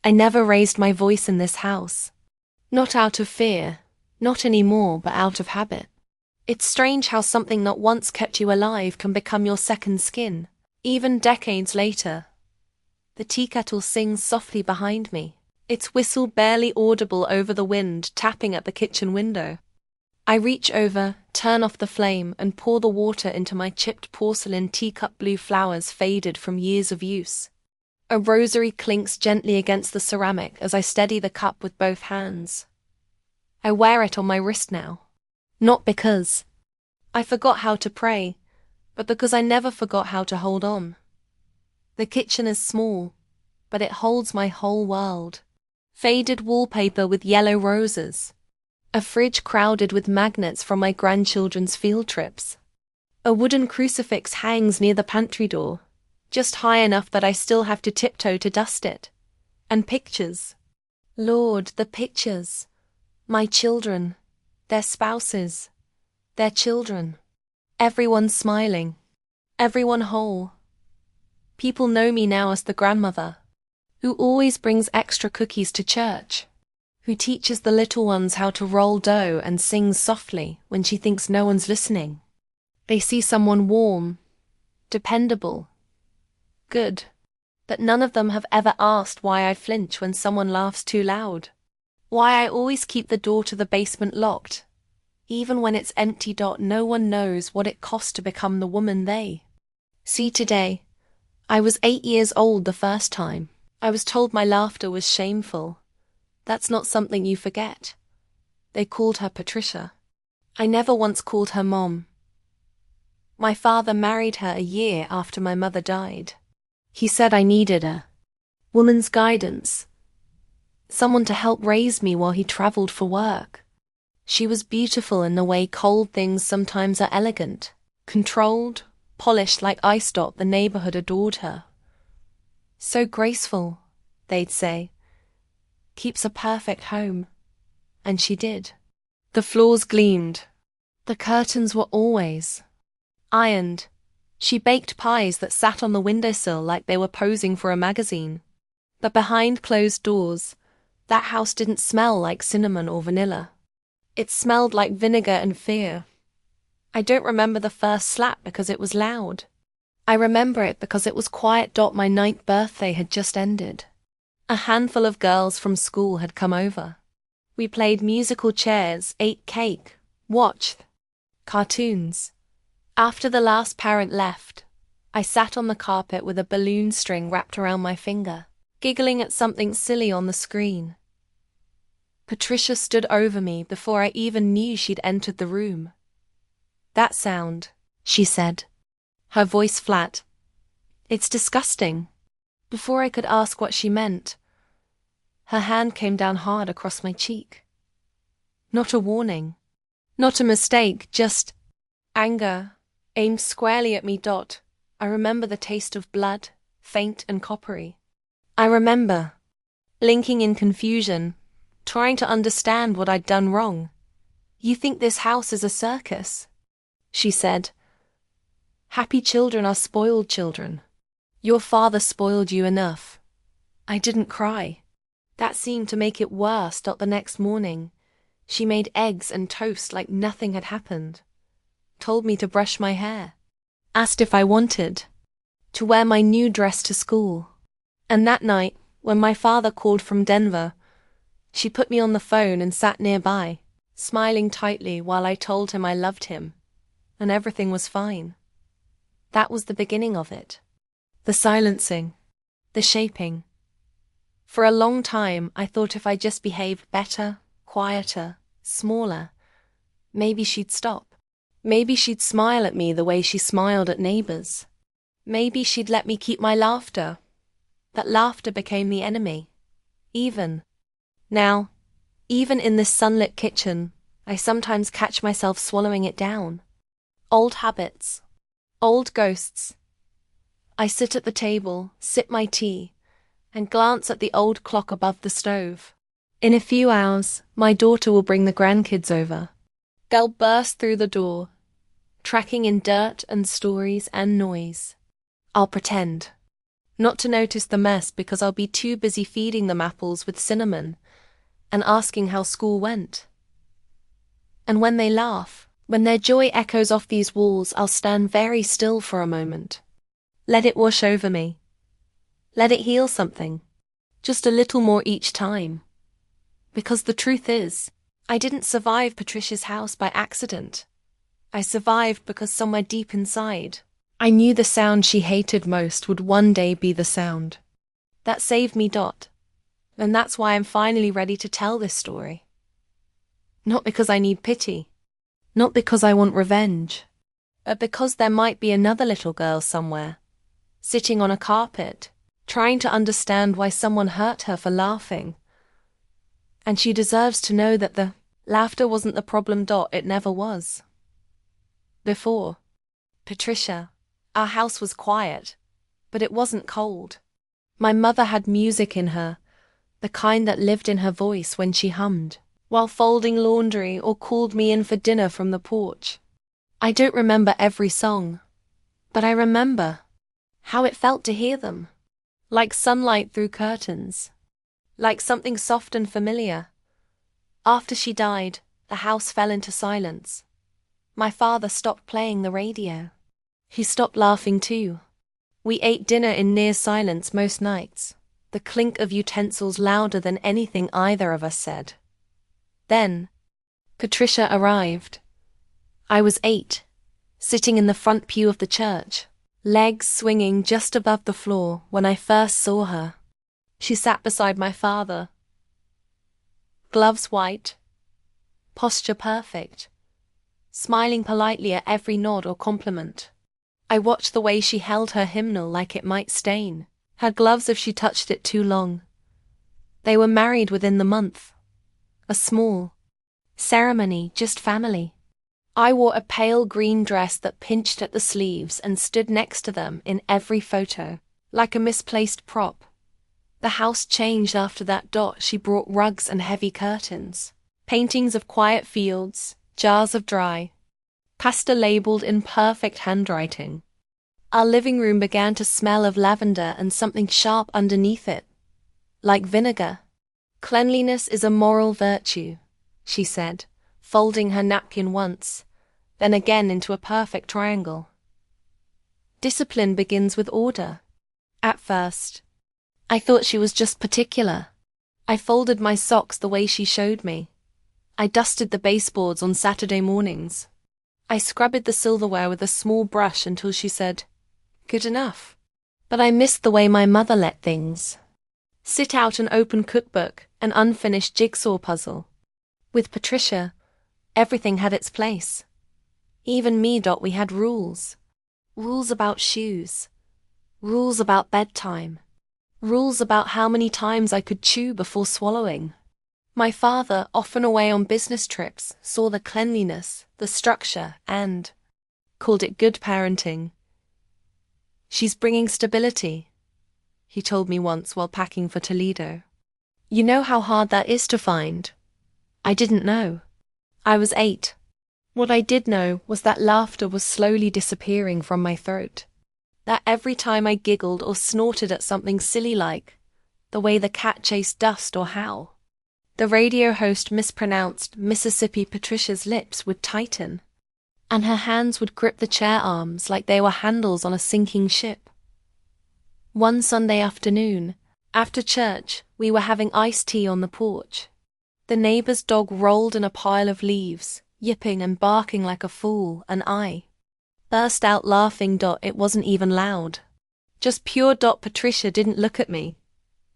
I never raised my voice in this house. Not out of fear, not anymore, but out of habit. It's strange how something that once kept you alive can become your second skin, even decades later. The tea kettle sings softly behind me, its whistle barely audible over the wind tapping at the kitchen window. I reach over, turn off the flame, and pour the water into my chipped porcelain teacup. Blue flowers faded from years of use. A rosary clinks gently against the ceramic as I steady the cup with both hands. I wear it on my wrist now. Not because I forgot how to pray, but because I never forgot how to hold on. The kitchen is small, but it holds my whole world. Faded wallpaper with yellow roses. A fridge crowded with magnets from my grandchildren's field trips. A wooden crucifix hangs near the pantry door, just high enough that I still have to tiptoe to dust it. And pictures. Lord, the pictures. My children, their spouses, their children. Everyone smiling. Everyone whole. People know me now as the grandmother, who always brings extra cookies to church, who teaches the little ones how to roll dough and sings softly when she thinks no one's listening. They see someone warm, dependable, good. But none of them have ever asked why I flinch when someone laughs too loud. Why I always keep the door to the basement locked. Even when it's empty. No one knows what it cost to become the woman they see today. I was 8 years old the first time. I was told my laughter was shameful. That's not something you forget. They called her Patricia. I never once called her Mom. My father married her a year after my mother died. He said I needed a woman's guidance, someone to help raise me while he traveled for work. She was beautiful in the way cold things sometimes are elegant, controlled, polished like ice. The neighborhood adored her. So graceful, they'd say. Keeps a perfect home. And she did. The floors gleamed. The curtains were always ironed. She baked pies that sat on the windowsill like they were posing for a magazine. But behind closed doors, that house didn't smell like cinnamon or vanilla. It smelled like vinegar and fear. I don't remember the first slap because it was loud. I remember it because it was quiet. My 9th birthday had just ended. A handful of girls from school had come over. We played musical chairs, ate cake, watched cartoons. After the last parent left, I sat on the carpet with a balloon string wrapped around my finger, giggling at something silly on the screen. Patricia stood over me before I even knew she'd entered the room. "That sound," she said, her voice flat. "It's disgusting." Before I could ask what she meant, her hand came down hard across my cheek. Not a warning, not a mistake, just anger, aimed squarely at me. I remember the taste of blood, faint and coppery. I remember blinking in confusion, trying to understand what I'd done wrong. "You think this house is a circus?" she said. "Happy children are spoiled children. Your father spoiled you enough." I didn't cry. That seemed to make it worse. The next morning, she made eggs and toast like nothing had happened. Told me to brush my hair. Asked if I wanted to wear my new dress to school. And that night, when my father called from Denver, she put me on the phone and sat nearby, smiling tightly while I told him I loved him, and everything was fine. That was the beginning of it. The silencing, the shaping. For a long time, I thought if I just behaved better, quieter, smaller, maybe she'd stop. Maybe she'd smile at me the way she smiled at neighbors. Maybe she'd let me keep my laughter. That laughter became the enemy. Now, even in this sunlit kitchen, I sometimes catch myself swallowing it down. Old habits. Old ghosts. I sit at the table, sip my tea, and glance at the old clock above the stove. In a few hours, my daughter will bring the grandkids over. They'll burst through the door, tracking in dirt and stories and noise. I'll pretend. Not to notice the mess because I'll be too busy feeding them apples with cinnamon and asking how school went. And when they laugh, when their joy echoes off these walls, I'll stand very still for a moment. Let it wash over me. Let it heal something. Just a little more each time. Because the truth is, I didn't survive Patricia's house by accident. I survived because somewhere deep inside, I knew the sound she hated most would one day be the sound that saved me. And that's why I'm finally ready to tell this story. Not because I need pity, not because I want revenge, but because there might be another little girl somewhere, sitting on a carpet, trying to understand why someone hurt her for laughing. And she deserves to know that the laughter wasn't the problem. It never was. Before Patricia, our house was quiet, but it wasn't cold. My mother had music in her, the kind that lived in her voice when she hummed, while folding laundry or called me in for dinner from the porch. I don't remember every song, but I remember how it felt to hear them, like sunlight through curtains, like something soft and familiar. After she died, the house fell into silence. My father stopped playing the radio. He stopped laughing too. We ate dinner in near silence most nights, the clink of utensils louder than anything either of us said. Then, Patricia arrived. I was 8, sitting in the front pew of the church, legs swinging just above the floor when I first saw her. She sat beside my father. Gloves white, posture perfect, smiling politely at every nod or compliment. I watched the way she held her hymnal like it might stain her gloves if she touched it too long. They were married within the month. A small ceremony, just family. I wore a pale green dress that pinched at the sleeves and stood next to them in every photo, like a misplaced prop. The house changed after that. She brought rugs and heavy curtains, paintings of quiet fields, jars of dry pasta labeled in perfect handwriting. Our living room began to smell of lavender and something sharp underneath it, like vinegar. Cleanliness is a moral virtue, she said, folding her napkin once, then again into a perfect triangle. Discipline begins with order. At first, I thought she was just particular. I folded my socks the way she showed me. I dusted the baseboards on Saturday mornings. I scrubbed the silverware with a small brush until she said, "Good enough." But I missed the way my mother let things sit out: an open cookbook, an unfinished jigsaw puzzle. With Patricia, everything had its place. Even me. We had rules. Rules about shoes. Rules about bedtime. Rules about how many times I could chew before swallowing. My father, often away on business trips, saw the cleanliness, the structure, and called it good parenting. "She's bringing stability," he told me once while packing for Toledo. You know how hard that is to find? I didn't know. I was 8. What I did know was that laughter was slowly disappearing from my throat. That every time I giggled or snorted at something silly like the way the cat chased dust or how the radio host mispronounced Mississippi, Patricia's lips would tighten, and her hands would grip the chair arms like they were handles on a sinking ship. One Sunday afternoon, after church, we were having iced tea on the porch. The neighbor's dog rolled in a pile of leaves, yipping and barking like a fool, and I burst out laughing. It wasn't even loud. Just pure. Patricia didn't look at me,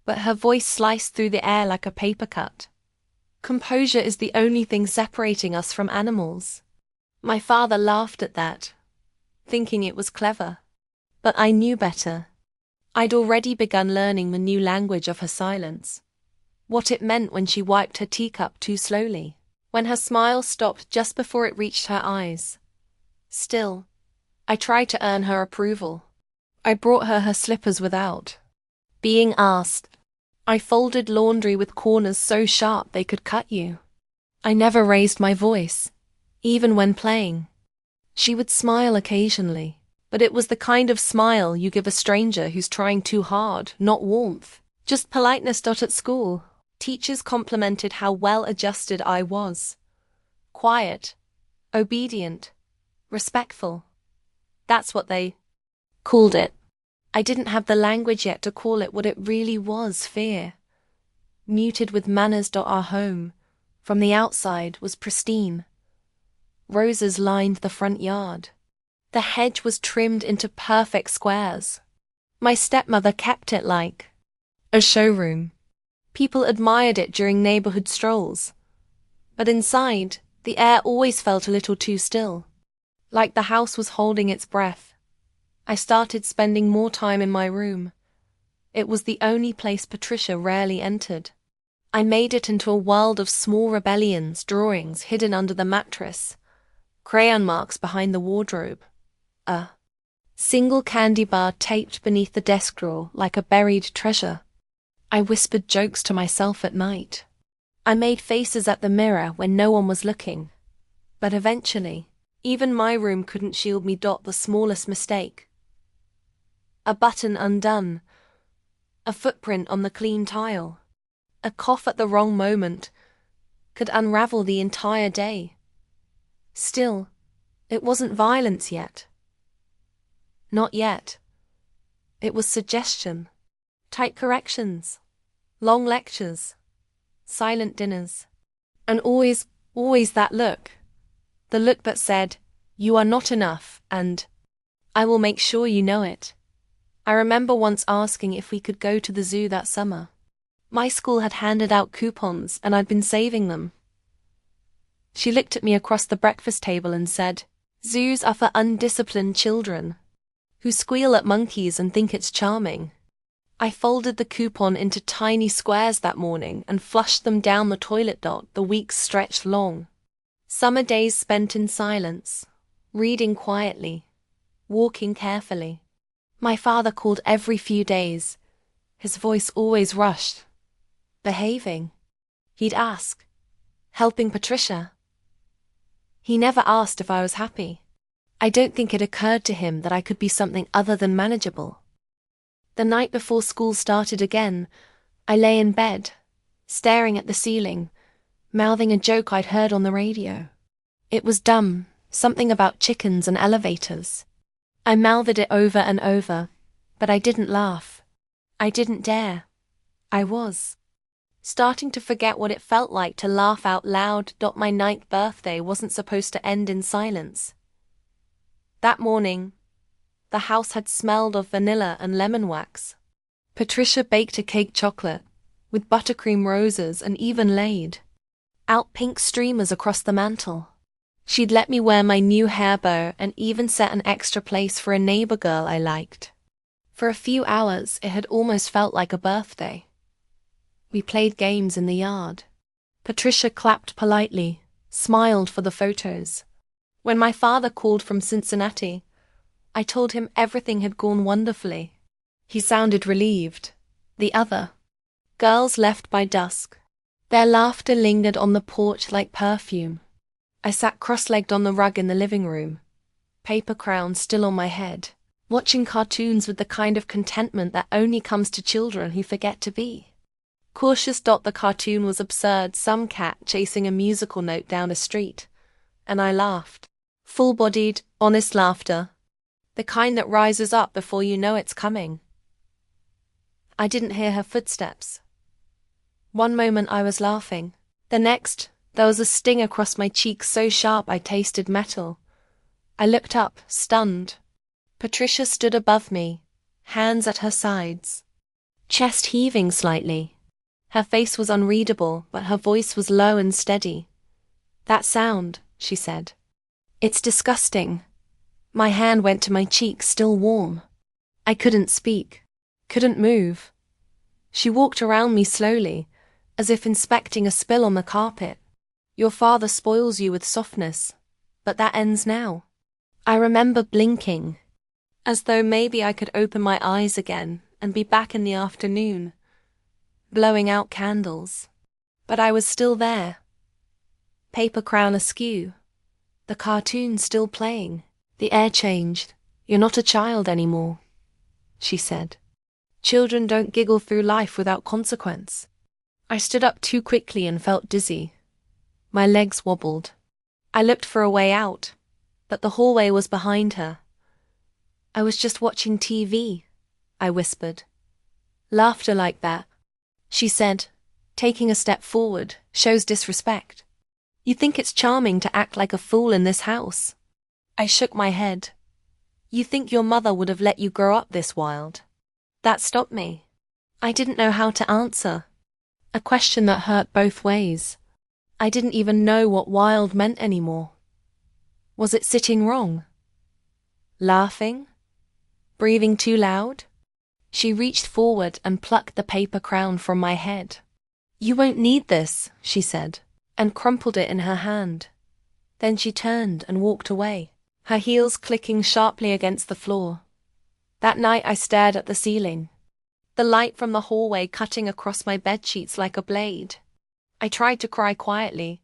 but her voice sliced through the air like a paper cut. Composure is the only thing separating us from animals. My father laughed at that, thinking it was clever. But I knew better. I'd already begun learning the new language of her silence. What it meant when she wiped her teacup too slowly, when her smile stopped just before it reached her eyes. Still, I tried to earn her approval. I brought her slippers without being asked. I folded laundry with corners so sharp they could cut you. I never raised my voice, even when playing. She would smile occasionally, But it was the kind of smile you give a stranger who's trying too hard, not warmth. Just politeness. At school, teachers complimented how well adjusted I was. Quiet, obedient, respectful. That's what they called it. I didn't have the language yet to call it what it really was: fear. Muted with manners. Our home, from the outside, was pristine. Roses lined the front yard. The hedge was trimmed into perfect squares. My stepmother kept it like a showroom. People admired it during neighborhood strolls. But inside, the air always felt a little too still, like the house was holding its breath. I started spending more time in my room. It was the only place Patricia rarely entered. I made it into a world of small rebellions, drawings hidden under the mattress, crayon marks behind the wardrobe, a single candy bar taped beneath the desk drawer like a buried treasure. I whispered jokes to myself at night. I made faces at the mirror when no one was looking. But eventually, even my room couldn't shield me. The smallest mistake, a button undone, a footprint on the clean tile, a cough at the wrong moment, could unravel the entire day. Still, it wasn't violence yet. Not yet. It was suggestion. Tight corrections, long lectures, silent dinners, and always that look. The look that said, "You are not enough," and "I will make sure you know it." I remember once asking if we could go to the zoo that summer. My school had handed out coupons and I'd been saving them. She looked at me across the breakfast table and said, "Zoos are for undisciplined children who squeal at monkeys and think it's charming." I folded the coupon into tiny squares that morning and flushed them down the toilet. The weeks stretched long. Summer days spent in silence, reading quietly, walking carefully. My father called every few days. His voice always rushed. Behaving. He'd ask, "Helping Patricia?" He never asked if I was happy. I don't think it occurred to him that I could be something other than manageable. The night before school started again, I lay in bed, staring at the ceiling, mouthing a joke I'd heard on the radio. It was dumb, something about chickens and elevators. I mouthed it over and over, but I didn't laugh. I didn't dare. I was starting to forget what it felt like to laugh out loud. My 9th birthday wasn't supposed to end in silence. That morning, the house had smelled of vanilla and lemon wax. Patricia baked a cake chocolate, with buttercream roses and even laid out pink streamers across the mantel. She'd let me wear my new hair bow and even set an extra place for a neighbor girl I liked. For a few hours, it had almost felt like a birthday. We played games in the yard. Patricia clapped politely, smiled for the photos. When my father called from Cincinnati, I told him everything had gone wonderfully. He sounded relieved. The other girls left by dusk. Their laughter lingered on the porch like perfume. I sat cross-legged on the rug in the living room, paper crown still on my head, watching cartoons with the kind of contentment that only comes to children who forget to be. Cautious. The cartoon was absurd, some cat chasing a musical note down a street, and I laughed. Full-bodied, honest laughter. The kind that rises up before you know it's coming. I didn't hear her footsteps. One moment I was laughing. The next, there was a sting across my cheek so sharp I tasted metal. I looked up, stunned. Patricia stood above me, hands at her sides, chest heaving slightly. Her face was unreadable, but her voice was low and steady. "That sound," she said. "It's disgusting." My hand went to my cheek, still warm. I couldn't speak, couldn't move. She walked around me slowly, as if inspecting a spill on the carpet. "Your father spoils you with softness, but that ends now." I remember blinking, as though maybe I could open my eyes again and be back in the afternoon, blowing out candles. But I was still there. Paper crown askew, the cartoon still playing. The air changed. "You're not a child anymore," she said. "Children don't giggle through life without consequence." I stood up too quickly and felt dizzy. My legs wobbled. I looked for a way out, but the hallway was behind her. "I was just watching TV," I whispered. "Laughter like that," she said, taking a step forward, "shows disrespect. You think it's charming to act like a fool in this house." I shook my head. "You think your mother would have let you grow up this wild?" That stopped me. I didn't know how to answer. A question that hurt both ways. I didn't even know what wild meant anymore. Was it sitting wrong? Laughing? Breathing too loud? She reached forward and plucked the paper crown from my head. "You won't need this," she said, and crumpled it in her hand. Then she turned and walked away, her heels clicking sharply against the floor. That night I stared at the ceiling, the light from the hallway cutting across my bedsheets like a blade. I tried to cry quietly,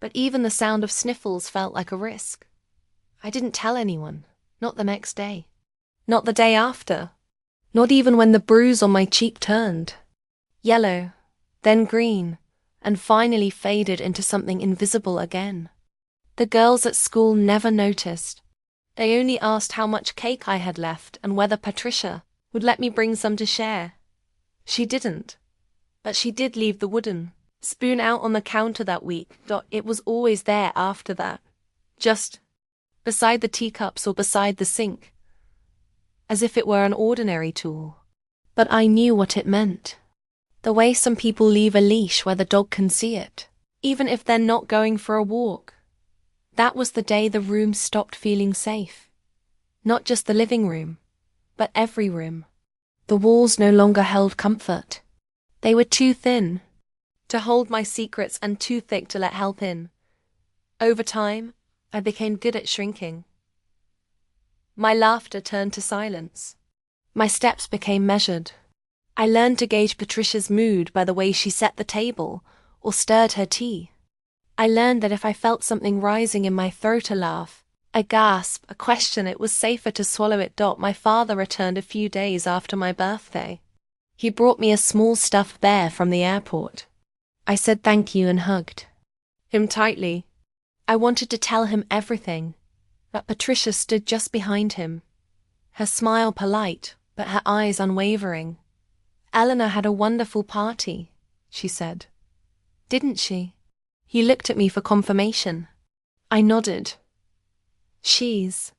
but even the sound of sniffles felt like a risk. I didn't tell anyone, not the next day, not the day after, not even when the bruise on my cheek turned yellow, then green, and finally faded into something invisible again. The girls at school never noticed. They only asked how much cake I had left and whether Patricia would let me bring some to share. She didn't, but she did leave the wooden spoon out on the counter that week. It was always there after that, just beside the teacups or beside the sink, as if it were an ordinary tool. But I knew what it meant. The way some people leave a leash where the dog can see it, even if they're not going for a walk. That was the day the room stopped feeling safe. Not just the living room, but every room. The walls no longer held comfort. They were too thin to hold my secrets and too thick to let help in. Over time, I became good at shrinking. My laughter turned to silence. My steps became measured. I learned to gauge Patricia's mood by the way she set the table or stirred her tea. I learned that if I felt something rising in my throat, a laugh, a gasp, a question, it was safer to swallow it. My father returned a few days after my birthday. He brought me a small stuffed bear from the airport. I said thank you and hugged him tightly. I wanted to tell him everything, but Patricia stood just behind him, her smile polite, but her eyes unwavering. "Eleanor had a wonderful party," she said. "Didn't she?" He looked at me for confirmation. I nodded. "She's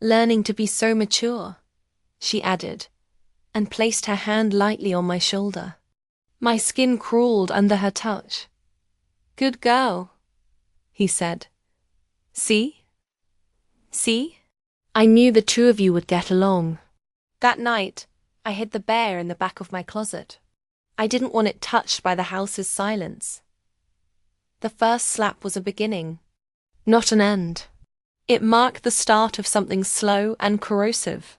learning to be so mature," she added, and placed her hand lightly on my shoulder. My skin crawled under her touch. "Good girl," he said. See? See? I knew the two of you would get along." That night, I hid the bear in the back of my closet. I didn't want it touched by the house's silence. The first slap was a beginning, not an end. It marked the start of something slow and corrosive,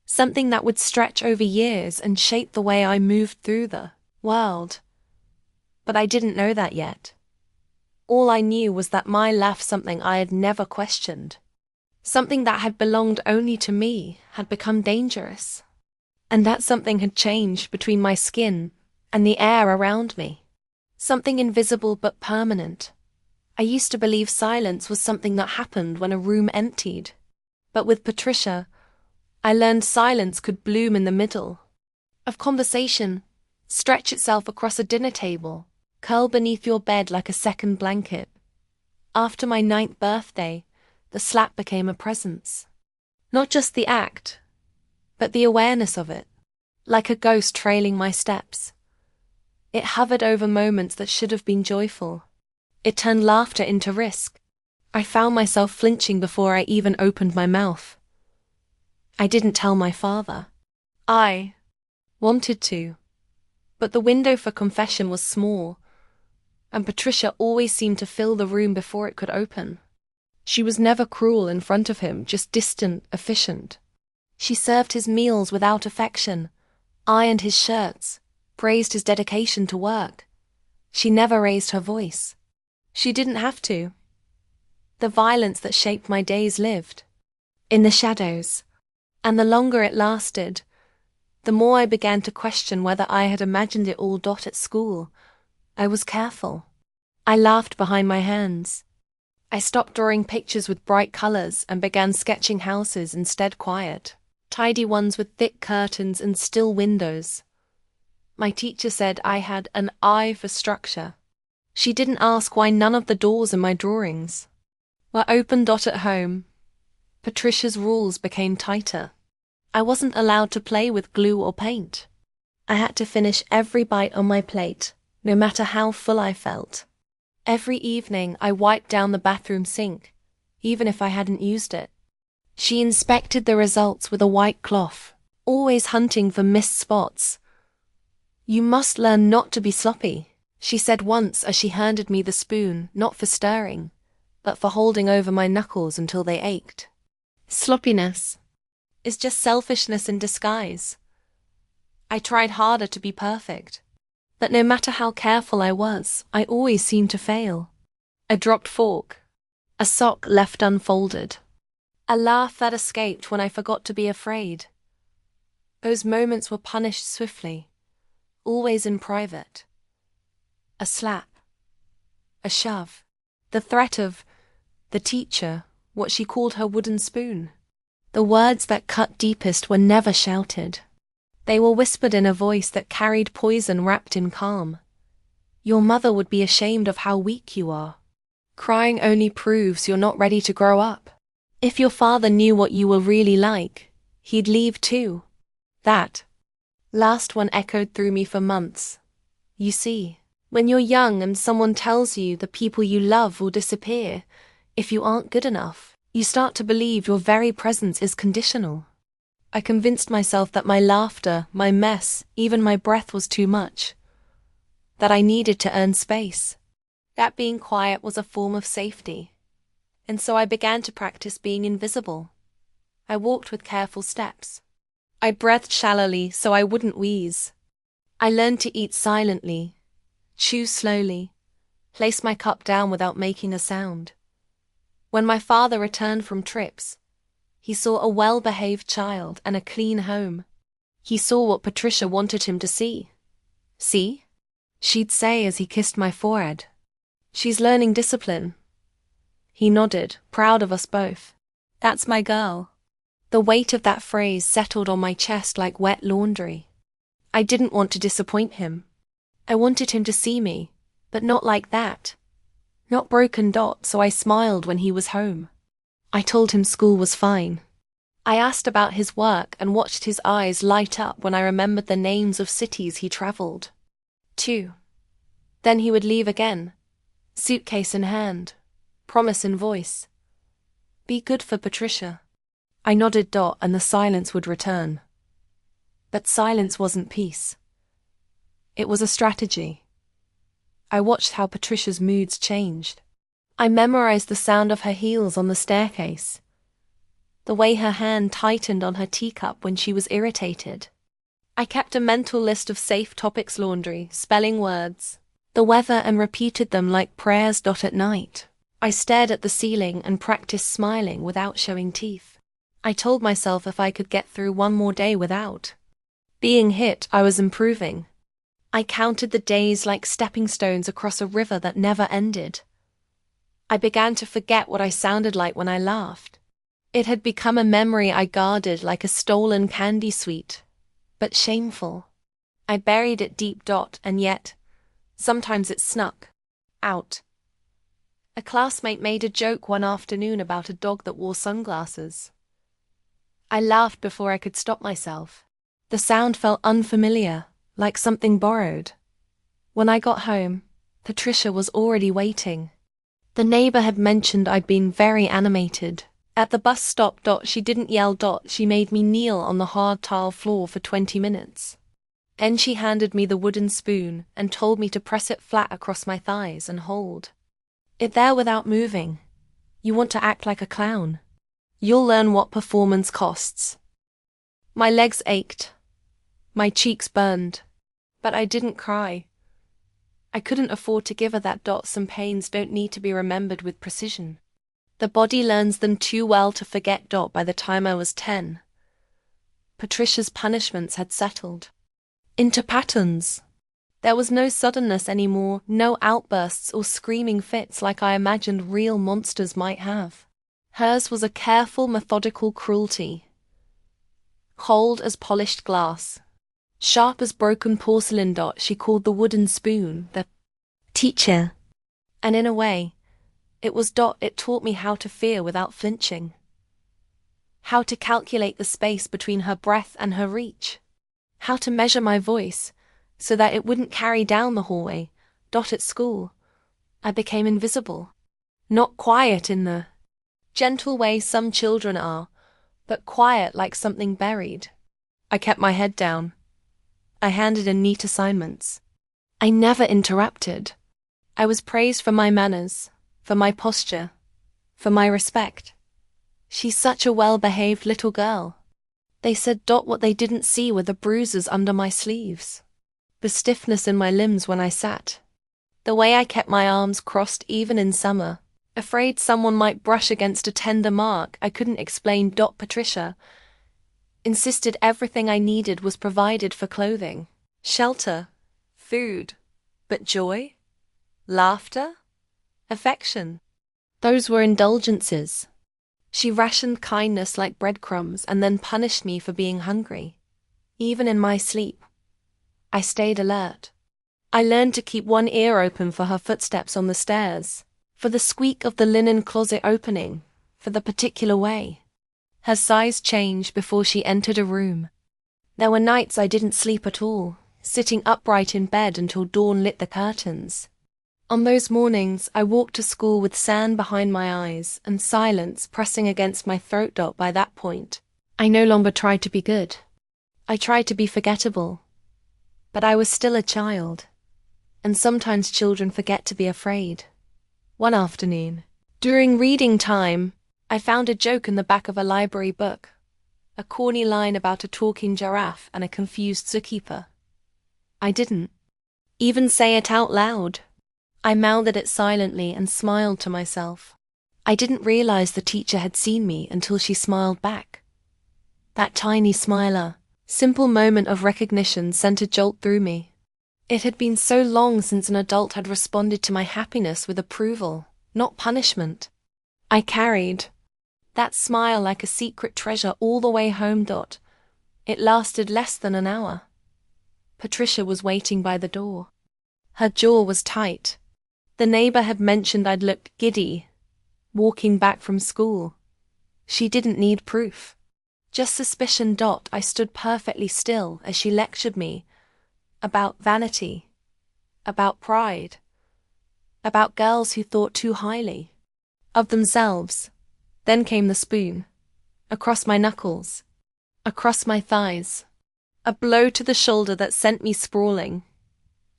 something that would stretch over years and shape the way I moved through the world. But I didn't know that yet. All I knew was that my laugh, something I had never questioned, something that had belonged only to me, had become dangerous. And that something had changed between my skin and the air around me. Something invisible but permanent. I used to believe silence was something that happened when a room emptied. But with Patricia, I learned silence could bloom in the middle of conversation, stretch itself across a dinner table, curl beneath your bed like a second blanket. After my 9th birthday, the slap became a presence. Not just the act, but the awareness of it, like a ghost trailing my steps. It hovered over moments that should have been joyful. It turned laughter into risk. I found myself flinching before I even opened my mouth. I didn't tell my father. I wanted to, but the window for confession was small, and Patricia always seemed to fill the room before it could open. She was never cruel in front of him, just distant, efficient. She served his meals without affection, ironed his shirts, praised his dedication to work. She never raised her voice. She didn't have to. The violence that shaped my days lived in the shadows, And the longer it lasted, the more I began to question whether I had imagined it all. At school, I was careful. I laughed behind my hands. I stopped drawing pictures with bright colors and began sketching houses instead, quiet, tidy ones with thick curtains and still windows. My teacher said I had an eye for structure. She didn't ask why none of the doors in my drawings were open. At home, Patricia's rules became tighter. I wasn't allowed to play with glue or paint. I had to finish every bite on my plate, no matter how full I felt. Every evening I wiped down the bathroom sink, even if I hadn't used it. She inspected the results with a white cloth, always hunting for missed spots. "You must learn not to be sloppy," she said once as she handed me the spoon, not for stirring, but for holding over my knuckles until they ached. Sloppiness is just selfishness in disguise. I tried harder to be perfect, but no matter how careful I was, I always seemed to fail. A dropped fork, a sock left unfolded, a laugh that escaped when I forgot to be afraid. Those moments were punished swiftly, always in private. A slap, a shove, the threat of the teacher, what she called her wooden spoon. The words that cut deepest were never shouted. They were whispered in a voice that carried poison wrapped in calm. "Your mother would be ashamed of how weak you are. Crying only proves you're not ready to grow up. If your father knew what you were really like, he'd leave too." That last one echoed through me for months. You see, when you're young and someone tells you the people you love will disappear if you aren't good enough, you start to believe your very presence is conditional. I convinced myself that my laughter, my mess, even my breath was too much. That I needed to earn space. That being quiet was a form of safety. And so I began to practice being invisible. I walked with careful steps. I breathed shallowly so I wouldn't wheeze. I learned to eat silently, chew slowly, place my cup down without making a sound. When my father returned from trips, he saw a well-behaved child and a clean home. He saw what Patricia wanted him to see. "See?" she'd say as he kissed my forehead. "She's learning discipline." He nodded, proud of us both. "That's my girl." The weight of that phrase settled on my chest like wet laundry. I didn't want to disappoint him. I wanted him to see me, but not like that. Not broken. So I smiled when he was home. I told him school was fine. I asked about his work and watched his eyes light up when I remembered the names of cities he traveled to. Then he would leave again, suitcase in hand, promise in voice. "Be good for Patricia." I nodded. And the silence would return. But silence wasn't peace. It was a strategy. I watched how Patricia's moods changed. I memorized the sound of her heels on the staircase, the way her hand tightened on her teacup when she was irritated. I kept a mental list of safe topics: laundry, spelling words, the weather, and repeated them like prayers. At night, I stared at the ceiling and practiced smiling without showing teeth. I told myself if I could get through one more day without being hit, I was improving. I counted the days like stepping stones across a river that never ended. I began to forget what I sounded like when I laughed. It had become a memory I guarded like a stolen candy sweet, but shameful. I buried it deep. And yet, sometimes it snuck out. A classmate made a joke one afternoon about a dog that wore sunglasses. I laughed before I could stop myself. The sound felt unfamiliar, like something borrowed. When I got home, Patricia was already waiting. The neighbor had mentioned I'd been very animated. At the bus stop. She didn't yell. She made me kneel on the hard tile floor for 20 minutes. Then she handed me the wooden spoon and told me to press it flat across my thighs and hold it there without moving. "You want to act like a clown? You'll learn what performance costs." My legs ached. My cheeks burned. But I didn't cry. I couldn't afford to give her that. Some pains don't need to be remembered with precision. The body learns them too well to forget. By the time I was 10, Patricia's punishments had settled into patterns. There was no suddenness anymore, no outbursts or screaming fits like I imagined real monsters might have. Hers was a careful, methodical cruelty. Cold as polished glass. Sharp as broken porcelain. She called the wooden spoon the teacher. And in a way, it taught me how to fear without flinching. How to calculate the space between her breath and her reach. How to measure my voice, so that it wouldn't carry down the hallway. At school, I became invisible. Not quiet in the gentle way some children are, but quiet like something buried. I kept my head down. I handed in neat assignments. I never interrupted. I was praised for my manners, for my posture, for my respect. She's such a well-behaved little girl. They said what they didn't see were the bruises under my sleeves. The stiffness in my limbs when I sat. The way I kept my arms crossed even in summer, afraid someone might brush against a tender mark I couldn't explain. Patricia insisted everything I needed was provided for clothing, shelter, food, but joy, laughter, affection. Those were indulgences. She rationed kindness like breadcrumbs and then punished me for being hungry. Even in my sleep, I stayed alert. I learned to keep one ear open for her footsteps on the stairs, for the squeak of the linen closet opening, for the particular way her size changed before she entered a room. There were nights I didn't sleep at all, sitting upright in bed until dawn lit the curtains. On those mornings, I walked to school with sand behind my eyes and silence pressing against my throat. By that point, I no longer tried to be good. I tried to be forgettable. But I was still a child, and sometimes children forget to be afraid. One afternoon, during reading time, I found a joke in the back of a library book, a corny line about a talking giraffe and a confused zookeeper. I didn't even say it out loud. I mouthed it silently and smiled to myself. I didn't realize the teacher had seen me until she smiled back. That tiny smiler, simple moment of recognition sent a jolt through me. It had been so long since an adult had responded to my happiness with approval, not punishment. I carried that smile like a secret treasure all the way home. It lasted less than an hour. Patricia was waiting by the door. Her jaw was tight. The neighbor had mentioned I'd looked giddy, walking back from school. She didn't need proof. Just suspicion. I stood perfectly still as she lectured me about vanity, about pride, about girls who thought too highly of themselves. Then came the spoon, across my knuckles, across my thighs, a blow to the shoulder that sent me sprawling.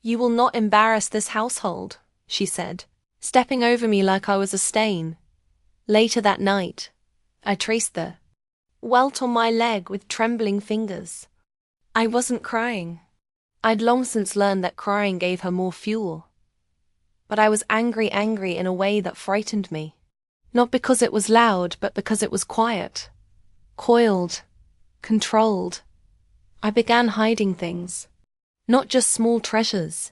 "You will not embarrass this household," she said, stepping over me like I was a stain. Later that night, I traced the welt on my leg with trembling fingers. I wasn't crying. I'd long since learned that crying gave her more fuel. But I was angry in a way that frightened me. Not because it was loud, but because it was quiet, coiled, controlled. I began hiding things, not just small treasures,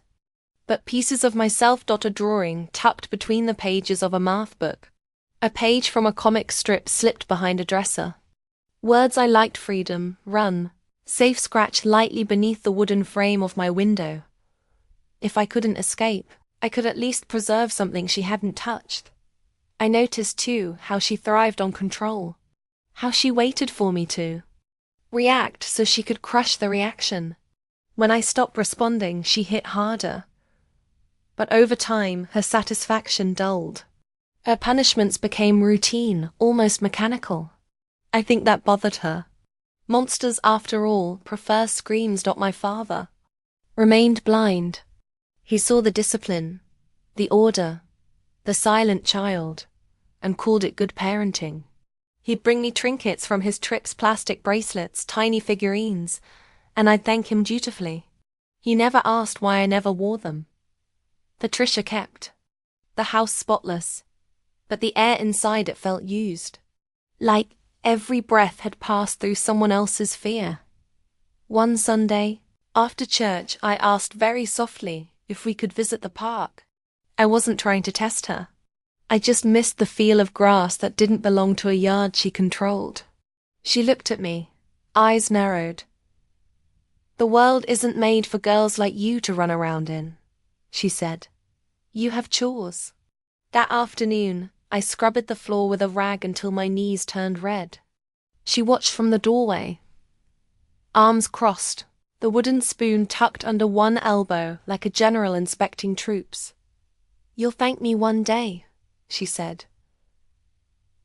but pieces of myself. A drawing tucked between the pages of a math book. A page from a comic strip slipped behind a dresser. Words I liked: freedom, run, safe, scratched lightly beneath the wooden frame of my window. If I couldn't escape, I could at least preserve something she hadn't touched. I noticed, too, how she thrived on control. How she waited for me to react so she could crush the reaction. When I stopped responding, she hit harder. But over time, her satisfaction dulled. Her punishments became routine, almost mechanical. I think that bothered her. Monsters, after all, prefer screams. My father remained blind. He saw the discipline, the order, the silent child, and called it good parenting. He'd bring me trinkets from his trips: plastic bracelets, tiny figurines, and I'd thank him dutifully. He never asked why I never wore them. Patricia kept the house spotless, but the air inside it felt used. Like Every breath had passed through someone else's fear. One Sunday, after church, I asked very softly if we could visit the park. I wasn't trying to test her. I just missed the feel of grass that didn't belong to a yard she controlled. She looked at me, eyes narrowed. "The world isn't made for girls like you to run around in," she said. "You have chores." That afternoon, I scrubbed the floor with a rag until my knees turned red. She watched from the doorway, arms crossed, the wooden spoon tucked under one elbow like a general inspecting troops. "You'll thank me one day," she said.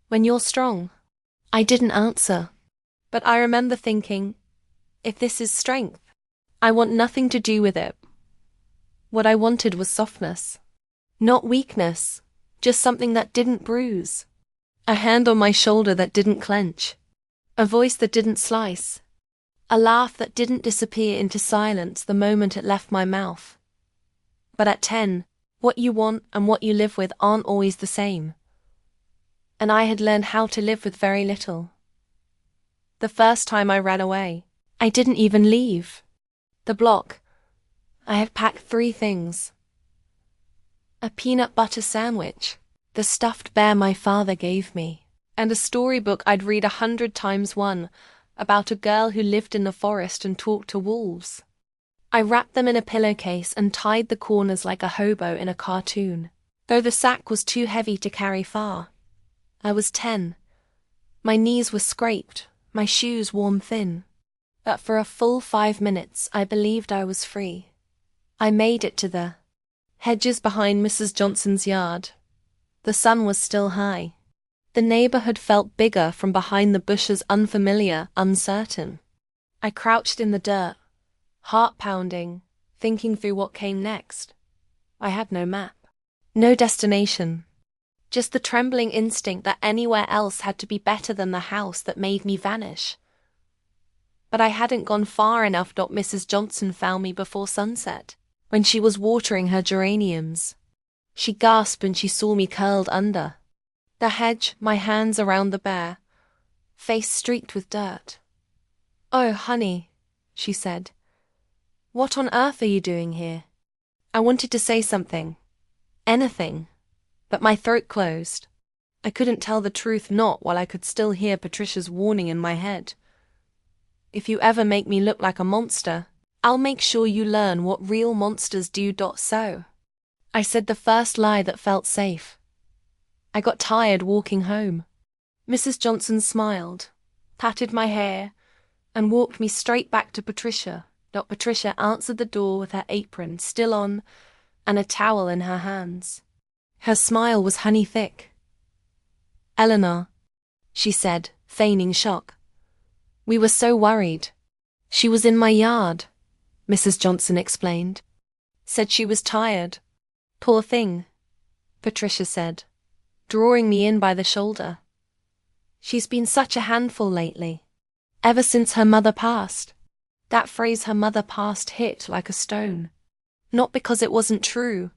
"When you're strong." I didn't answer, but I remember thinking, if this is strength, I want nothing to do with it. What I wanted was softness. Not weakness, just something that didn't bruise. A hand on my shoulder that didn't clench. A voice that didn't slice. A laugh that didn't disappear into silence the moment it left my mouth. But at 10, what you want and what you live with aren't always the same. And I had learned how to live with very little. The first time I ran away, I didn't even leave the block. I had packed 3 things. A peanut butter sandwich, the stuffed bear my father gave me, and a storybook I'd read 100 times about a girl who lived in the forest and talked to wolves. I wrapped them in a pillowcase and tied the corners like a hobo in a cartoon, though the sack was too heavy to carry far. I was 10. My knees were scraped, my shoes worn thin. But for a full 5 minutes I believed I was free. I made it to the hedges behind Mrs. Johnson's yard. The sun was still high. The neighborhood felt bigger from behind the bushes, unfamiliar, uncertain. I crouched in the dirt, heart pounding, thinking through what came next. I had no map, no destination, just the trembling instinct that anywhere else had to be better than the house that made me vanish. But I hadn't gone far enough. Mrs. Johnson found me before sunset, when she was watering her geraniums. She gasped when she saw me curled under the hedge, my hands around the bear, face streaked with dirt. "Oh, honey," she said. "What on earth are you doing here?" I wanted to say something, anything, but my throat closed. I couldn't tell the truth, not while I could still hear Patricia's warning in my head. "If you ever make me look like a monster, I'll make sure you learn what real monsters do." So I said the first lie that felt safe. I got tired walking home. Mrs. Johnson smiled, patted my hair, and walked me straight back to Patricia. Patricia answered the door with her apron still on and a towel in her hands. Her smile was honey thick. "Eleanor," she said, feigning shock. "We were so worried." "She was in my yard," Mrs. Johnson explained. "Said she was tired." "Poor thing," Patricia said, drawing me in by the shoulder. "She's been such a handful lately. Ever since her mother passed." That phrase, "her mother passed," hit like a stone. Not because it wasn't true,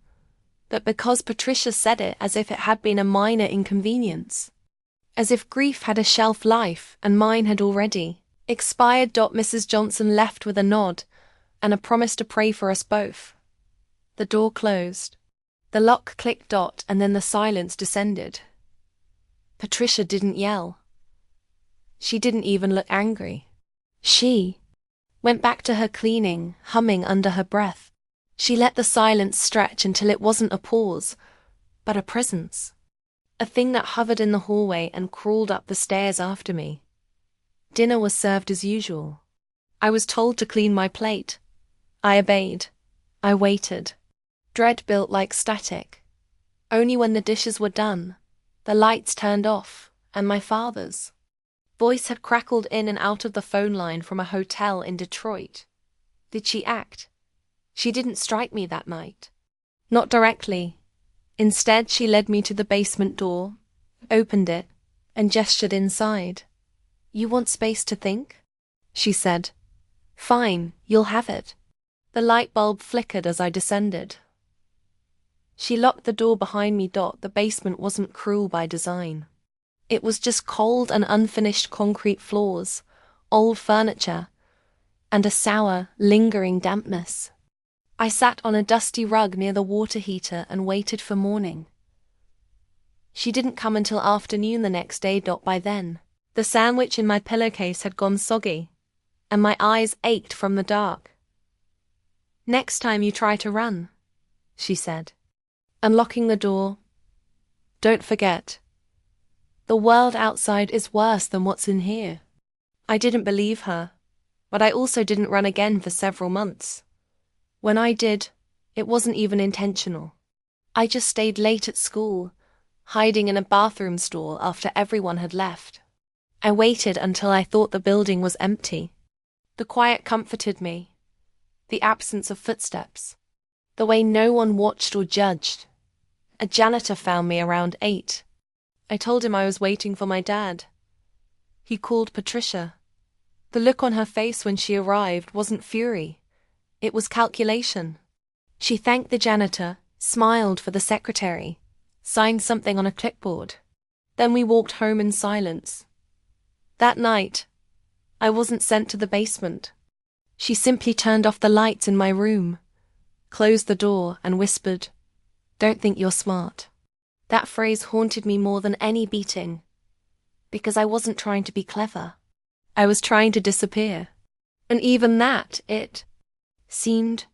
but because Patricia said it as if it had been a minor inconvenience. As if grief had a shelf life and mine had already expired. Mrs. Johnson left with a nod and a promise to pray for us both. The door closed. The lock clicked. And then the silence descended. Patricia didn't yell. She didn't even look angry. She went back to her cleaning, humming under her breath. She let the silence stretch until it wasn't a pause, but a presence. A thing that hovered in the hallway and crawled up the stairs after me. Dinner was served as usual. I was told to clean my plate. I obeyed. I waited. Dread built like static. Only when the dishes were done, the lights turned off, and my father's voice had crackled in and out of the phone line from a hotel in Detroit. Did she act? She didn't strike me that night. Not directly. Instead, she led me to the basement door, opened it, and gestured inside. "You want space to think?" she said. "Fine, you'll have it." The light bulb flickered as I descended. She locked the door behind me. The basement wasn't cruel by design. It was just cold and unfinished concrete floors, old furniture, and a sour, lingering dampness. I sat on a dusty rug near the water heater and waited for morning. She didn't come until afternoon the next day. By then, the sandwich in my pillowcase had gone soggy, and my eyes ached from the dark. "Next time you try to run," she said, unlocking the door, "don't forget, the world outside is worse than what's in here." I didn't believe her, but I also didn't run again for several months. When I did, it wasn't even intentional. I just stayed late at school, hiding in a bathroom stall after everyone had left. I waited until I thought the building was empty. The quiet comforted me, the absence of footsteps, the way no one watched or judged. A janitor found me around 8. I told him I was waiting for my dad. He called Patricia. The look on her face when she arrived wasn't fury. It was calculation. She thanked the janitor, smiled for the secretary, signed something on a clipboard. Then we walked home in silence. That night, I wasn't sent to the basement. She simply turned off the lights in my room, closed the door, and whispered, "Don't think you're smart." That phrase haunted me more than any beating, because I wasn't trying to be clever. I was trying to disappear. And even that, it seemed,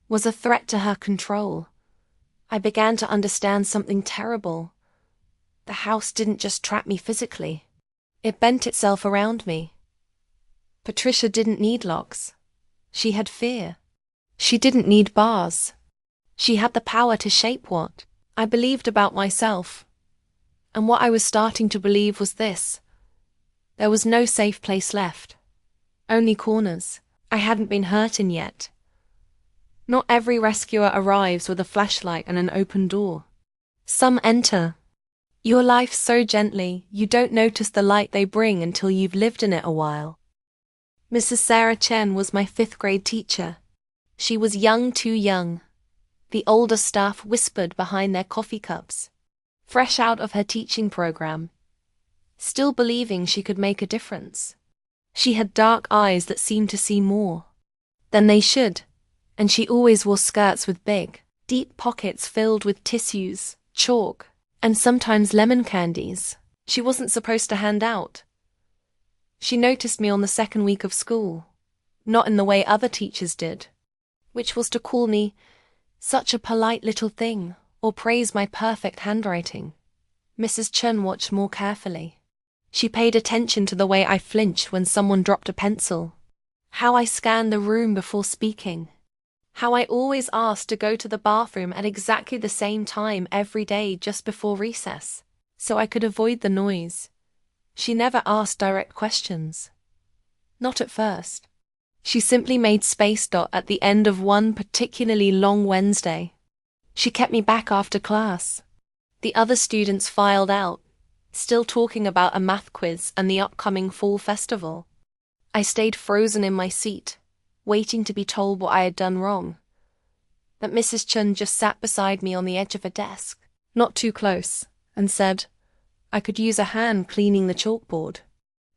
was a threat to her control. I began to understand something terrible. The house didn't just trap me physically. It bent itself around me. Patricia didn't need locks. She had fear. She didn't need bars. She had the power to shape what I believed about myself. And what I was starting to believe was this: there was no safe place left. Only corners. I hadn't been hurt in yet. Not every rescuer arrives with a flashlight and an open door. Some enter your life so gently you don't notice the light they bring until you've lived in it a while. Mrs. Sarah Chen was my 5th grade teacher. She was young, too young. The older staff whispered behind their coffee cups, fresh out of her teaching program, still believing she could make a difference. She had dark eyes that seemed to see more than they should, and she always wore skirts with big, deep pockets filled with tissues, chalk, and sometimes lemon candies she wasn't supposed to hand out. She noticed me on the 2nd week of school, not in the way other teachers did, which was to call me such a polite little thing or praise my perfect handwriting. Mrs. Chen watched more carefully. She paid attention to the way I flinched when someone dropped a pencil, how I scanned the room before speaking, how I always asked to go to the bathroom at exactly the same time every day just before recess, so I could avoid the noise. She never asked direct questions. Not at first. She simply made space. At the end of one particularly long Wednesday, she kept me back after class. The other students filed out, still talking about a math quiz and the upcoming fall festival. I stayed frozen in my seat, waiting to be told what I had done wrong. But Mrs. Chun just sat beside me on the edge of a desk, not too close, and said I could use a hand cleaning the chalkboard.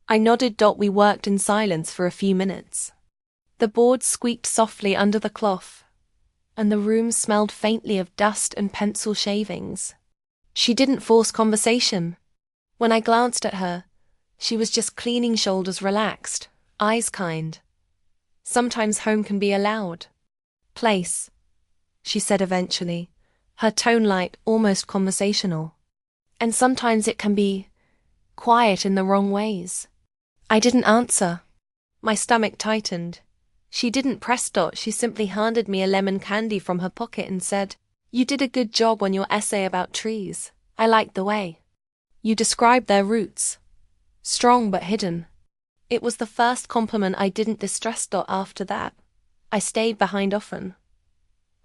I nodded. We worked in silence for a few minutes. The board squeaked softly under the cloth, and the room smelled faintly of dust and pencil shavings. She didn't force conversation. When I glanced at her, she was just cleaning, shoulders relaxed, eyes kind. Sometimes home can be a loud place, she said eventually, her tone light, almost conversational. And sometimes it can be quiet in the wrong ways. I didn't answer. My stomach tightened. She didn't press. She simply handed me a lemon candy from her pocket and said, "You did a good job on your essay about trees. I liked the way you described their roots. Strong but hidden." It was the first compliment I didn't distrust. After that, I stayed behind often.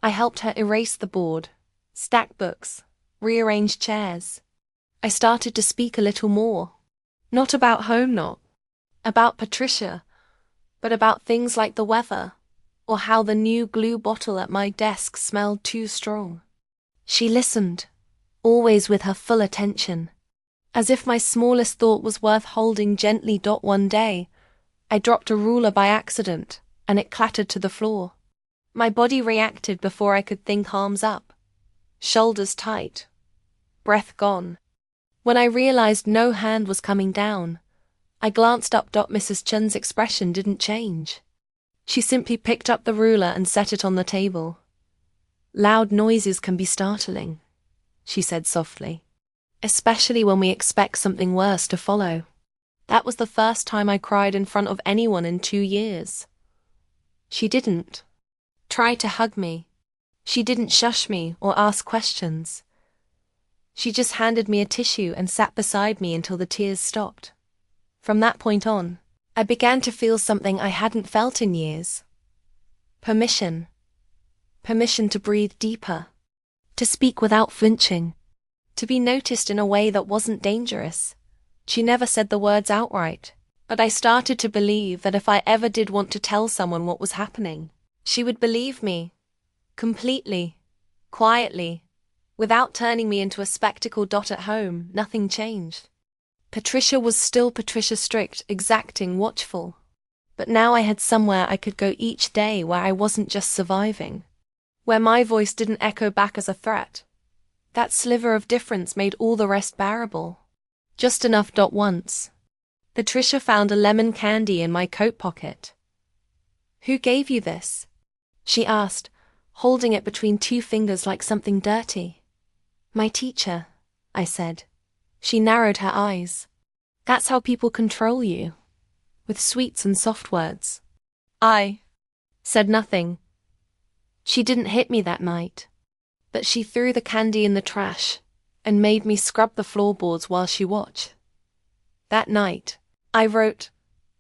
I helped her erase the board, stack books, rearrange chairs. I started to speak a little more. Not about home, not about Patricia, but about things like the weather, or how the new glue bottle at my desk smelled too strong. She listened, always with her full attention. As if my smallest thought was worth holding gently. One day, I dropped a ruler by accident, and it clattered to the floor. My body reacted before I could think. Arms up, shoulders tight, breath gone. When I realized no hand was coming down, I glanced up. Mrs. Chen's expression didn't change. She simply picked up the ruler and set it on the table. "Loud noises can be startling," she said softly, "especially when we expect something worse to follow." That was the first time I cried in front of anyone in 2 years. She didn't try to hug me. She didn't shush me or ask questions. She just handed me a tissue and sat beside me until the tears stopped. From that point on, I began to feel something I hadn't felt in years. Permission. Permission to breathe deeper, to speak without flinching, to be noticed in a way that wasn't dangerous. She never said the words outright, but I started to believe that if I ever did want to tell someone what was happening, she would believe me, completely, quietly, without turning me into a spectacle. At home, nothing changed. Patricia was still Patricia, strict, exacting, watchful. But now I had somewhere I could go each day where I wasn't just surviving, where my voice didn't echo back as a threat. That sliver of difference made all the rest bearable. Just enough. Once, Patricia found a lemon candy in my coat pocket. "Who gave you this?" she asked, holding it between 2 fingers like something dirty. "My teacher," I said. She narrowed her eyes. "That's how people control you, with sweets and soft words." I said nothing. She didn't hit me that night, but she threw the candy in the trash and made me scrub the floorboards while she watched. That night, I wrote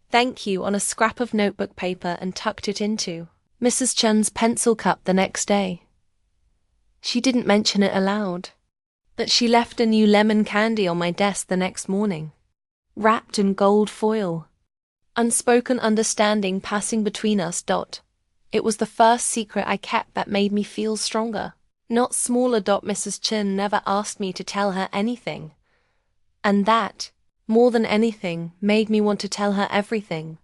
"thank you" on a scrap of notebook paper and tucked it into Mrs. Chen's pencil cup the next day. She didn't mention it aloud, but she left a new lemon candy on my desk the next morning, wrapped in gold foil. Unspoken understanding passing between us. It was the first secret I kept that made me feel stronger, not smaller. Mrs. Chen never asked me to tell her anything. And that, more than anything, made me want to tell her everything.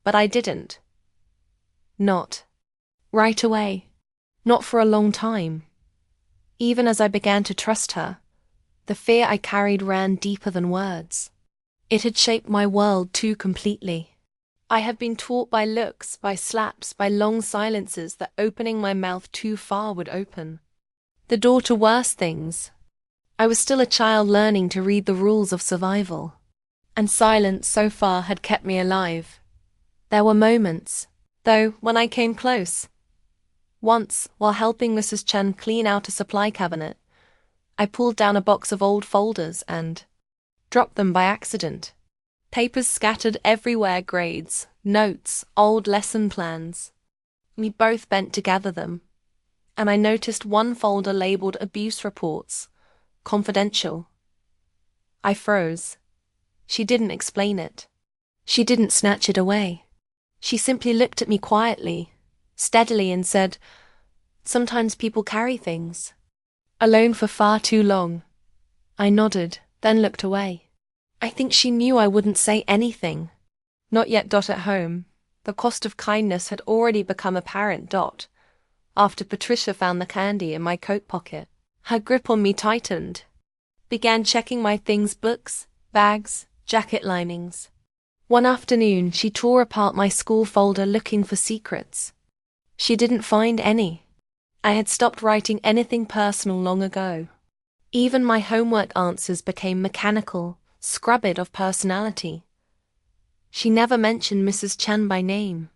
But I didn't. Not right away. Not for a long time. Even as I began to trust her, the fear I carried ran deeper than words. It had shaped my world too completely. I had been taught by looks, by slaps, by long silences that opening my mouth too far would open the door to worse things. I was still a child learning to read the rules of survival, and silence so far had kept me alive. There were moments, though, when I came close. Once, while helping Mrs. Chen clean out a supply cabinet, I pulled down a box of old folders and dropped them by accident. Papers scattered everywhere, grades, notes, old lesson plans. We both bent to gather them, and I noticed one folder labeled abuse reports, confidential. I froze. She didn't explain it. She didn't snatch it away. She simply looked at me quietly, steadily, and said, "Sometimes people carry things alone for far too long." I nodded, then looked away. I think she knew I wouldn't say anything. Not yet. At home, the cost of kindness had already become apparent. After Patricia found the candy in my coat pocket, her grip on me tightened, began checking my things, books, bags, jacket linings. One afternoon, she tore apart my school folder looking for secrets. She didn't find any. I had stopped writing anything personal long ago. Even my homework answers became mechanical, scrubbed of personality. She never mentioned Mrs. Chen by name,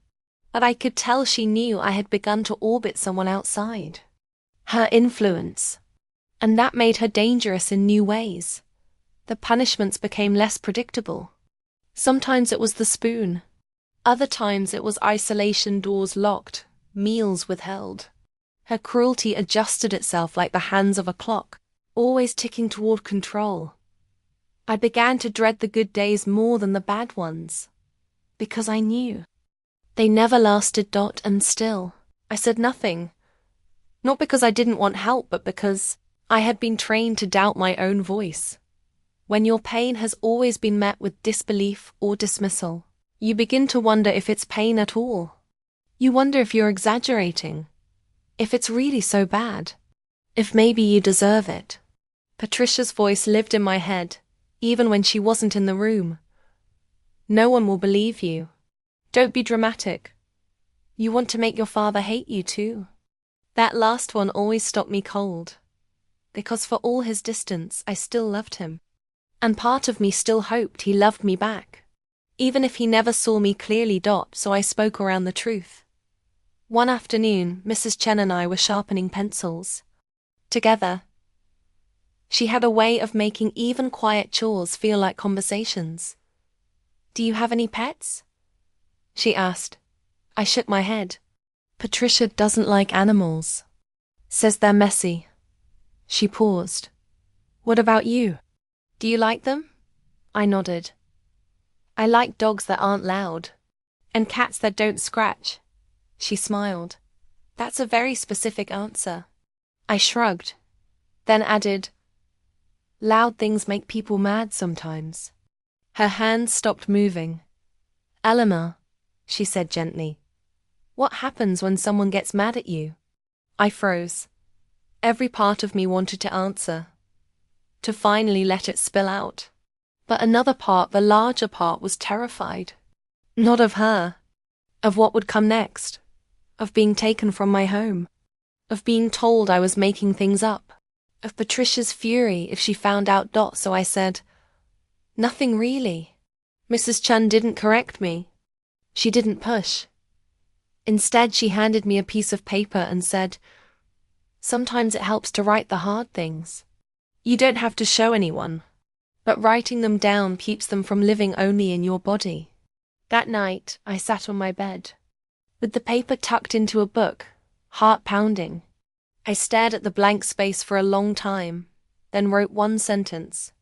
but I could tell she knew I had begun to orbit someone outside her influence, and that made her dangerous in new ways. The punishments became less predictable. Sometimes it was the spoon. Other times it was isolation, doors locked, meals withheld. Her cruelty adjusted itself like the hands of a clock, always ticking toward control. I began to dread the good days more than the bad ones, because I knew they never lasted. And still, I said nothing. Not because I didn't want help, but because I had been trained to doubt my own voice. When your pain has always been met with disbelief or dismissal, you begin to wonder if it's pain at all. You wonder if you're exaggerating, if it's really so bad, if maybe you deserve it. Patricia's voice lived in my head, even when she wasn't in the room. No one will believe you. Don't be dramatic. You want to make your father hate you too. That last one always stopped me cold, because for all his distance, I still loved him. And part of me still hoped he loved me back, even if he never saw me clearly. So I spoke around the truth. One afternoon, Mrs. Chen and I were sharpening pencils together. She had a way of making even quiet chores feel like conversations. "Do you have any pets?" she asked. I shook my head. "Patricia doesn't like animals. Says they're messy." She paused. "What about you? Do you like them?" I nodded. "I like dogs that aren't loud. And cats that don't scratch." She smiled. "That's a very specific answer." I shrugged, then added, "Loud things make people mad sometimes." Her hands stopped moving. "Eleanor," she said gently, "what happens when someone gets mad at you?" I froze. Every part of me wanted to answer, to finally let it spill out. But another part, the larger part, was terrified. Not of her. Of what would come next. Of being taken from my home. Of being told I was making things up. Of Patricia's fury if she found out. So I said, "Nothing really." Mrs. Chen didn't correct me. She didn't push. Instead, she handed me a piece of paper and said, "Sometimes it helps to write the hard things. You don't have to show anyone, but writing them down keeps them from living only in your body." That night, I sat on my bed, with the paper tucked into a book, heart pounding. I stared at the blank space for a long time, then wrote one sentence.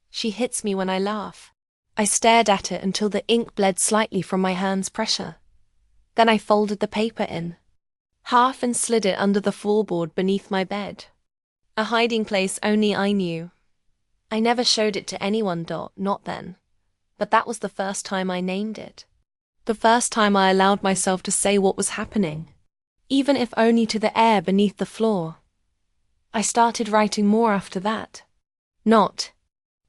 "She hits me when I laugh." I stared at it until the ink bled slightly from my hand's pressure. Then I folded the paper in half and slid it under the floorboard beneath my bed. A hiding place only I knew. I never showed it to anyone, not then. But that was the first time I named it. The first time I allowed myself to say what was happening, even if only to the air beneath the floor. I started writing more after that. Not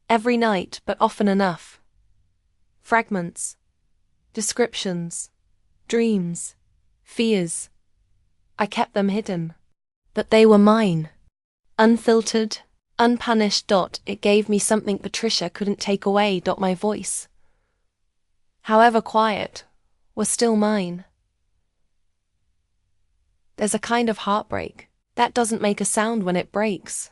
every night, but often enough. Fragments, descriptions, dreams, fears. I kept them hidden, but they were mine. Unfiltered, unpunished. It gave me something Patricia couldn't take away. My voice, however quiet, was still mine. There's a kind of heartbreak that doesn't make a sound when it breaks.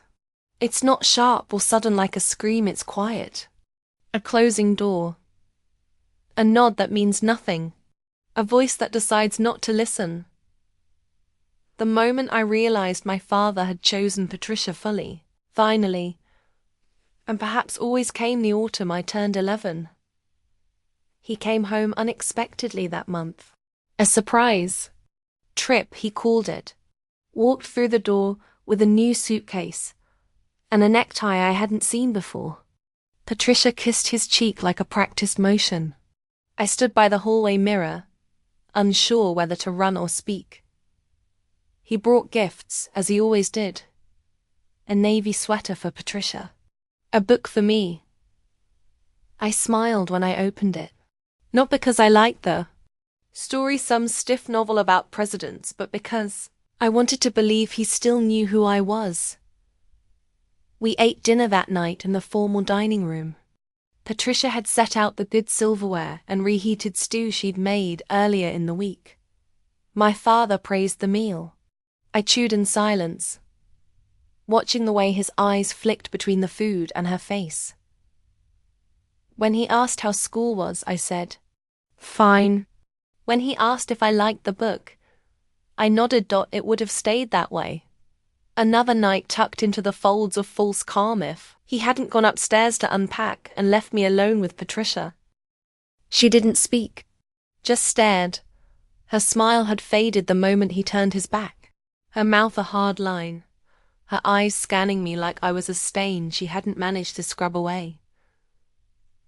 It's not sharp or sudden like a scream, it's quiet. A closing door. A nod that means nothing. A voice that decides not to listen. The moment I realized my father had chosen Patricia fully, finally, and perhaps always came the autumn I turned 11. He came home unexpectedly that month. A surprise trip, he called it. Walked through the door with a new suitcase and a necktie I hadn't seen before. Patricia kissed his cheek like a practiced motion. I stood by the hallway mirror, unsure whether to run or speak. He brought gifts, as he always did. A navy sweater for Patricia. A book for me. I smiled when I opened it. Not because I liked the story, some stiff novel about presidents, but because I wanted to believe he still knew who I was. We ate dinner that night in the formal dining room. Patricia had set out the good silverware and reheated stew she'd made earlier in the week. My father praised the meal. I chewed in silence, watching the way his eyes flicked between the food and her face. When he asked how school was, I said, "Fine." When he asked if I liked the book, I nodded. It would have stayed that way. Another night tucked into the folds of false calm if he hadn't gone upstairs to unpack and left me alone with Patricia. She didn't speak, just stared. Her smile had faded the moment he turned his back, her mouth a hard line. her eyes scanning me like I was a stain she hadn't managed to scrub away.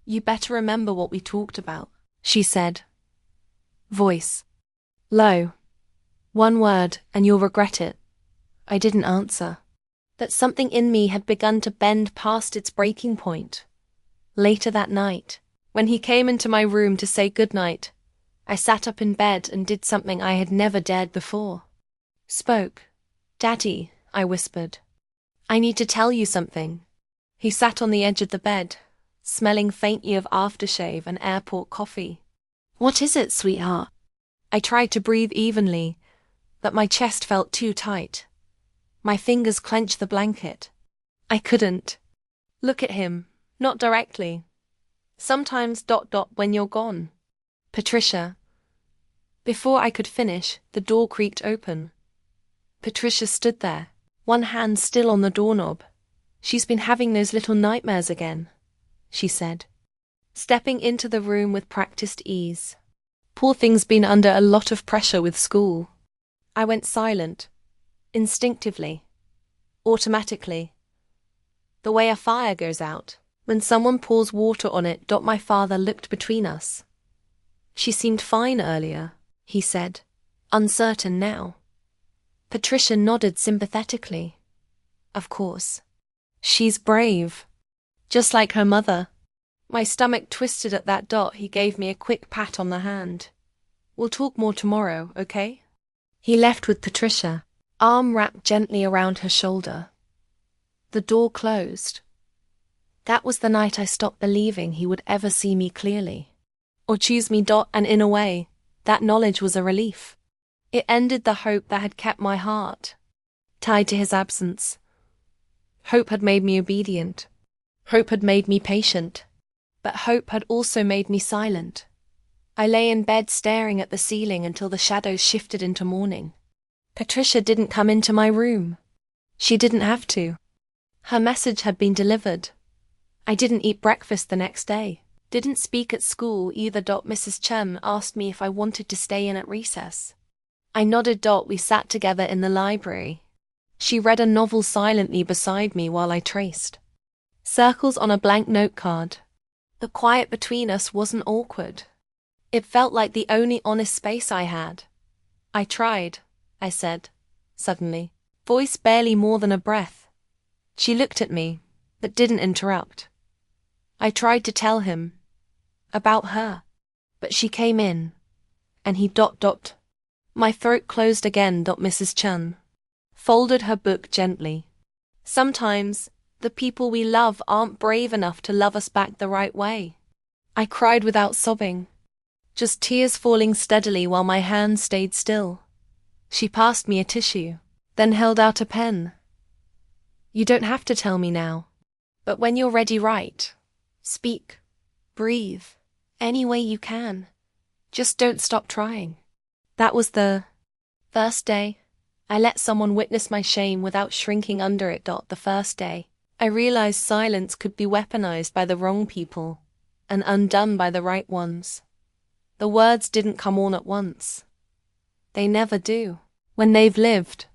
"You better remember what we talked about," she said. Voice low. "One word, and you'll regret it." I didn't answer. That something in me had begun to bend past its breaking point. Later that night, when he came into my room to say goodnight, I sat up in bed and did something I had never dared before. Spoke. "Daddy," I whispered. "I need to tell you something." He sat on the edge of the bed, smelling faintly of aftershave and airport coffee. "What is it, sweetheart?" I tried to breathe evenly, but my chest felt too tight. My fingers clenched the blanket. I couldn't look at him, not directly. "Sometimes ... when you're gone." "Patricia." Before I could finish, the door creaked open. Patricia stood there, one hand still on the doorknob. "She's been having those little nightmares again," she said, stepping into the room with practiced ease. "Poor thing's been under a lot of pressure with school." I went silent, instinctively, automatically. The way a fire goes out when someone pours water on it. My father looked between us. "She seemed fine earlier," he said, uncertain now. Patricia nodded sympathetically. "Of course. She's brave. Just like her mother." My stomach twisted at that. He gave me a quick pat on the hand. "We'll talk more tomorrow, okay?" He left with Patricia, arm wrapped gently around her shoulder. The door closed. That was the night I stopped believing he would ever see me clearly, or choose me. And in a way, that knowledge was a relief. It ended the hope that had kept my heart tied to his absence. Hope had made me obedient. Hope had made me patient. But hope had also made me silent. I lay in bed staring at the ceiling until the shadows shifted into morning. Patricia didn't come into my room. She didn't have to. Her message had been delivered. I didn't eat breakfast the next day. Didn't speak at school either. Mrs. Chen asked me if I wanted to stay in at recess. I nodded. We sat together in the library. She read a novel silently beside me while I traced circles on a blank note card. The quiet between us wasn't awkward. It felt like the only honest space I had. "I tried," I said, suddenly, voice barely more than a breath. She looked at me, but didn't interrupt. I tried to tell him about her, but she came in, and he ... My throat closed again. Mrs. Chen folded her book gently. "Sometimes, the people we love aren't brave enough to love us back the right way." I cried without sobbing, just tears falling steadily while my hands stayed still. She passed me a tissue, then held out a pen. "You don't have to tell me now, but when you're ready, write. Speak. Breathe. Any way you can. Just don't stop trying." That was the first day I let someone witness my shame without shrinking under it. The first day I realized silence could be weaponized by the wrong people and undone by the right ones. The words didn't come all at once. They never do. When they've lived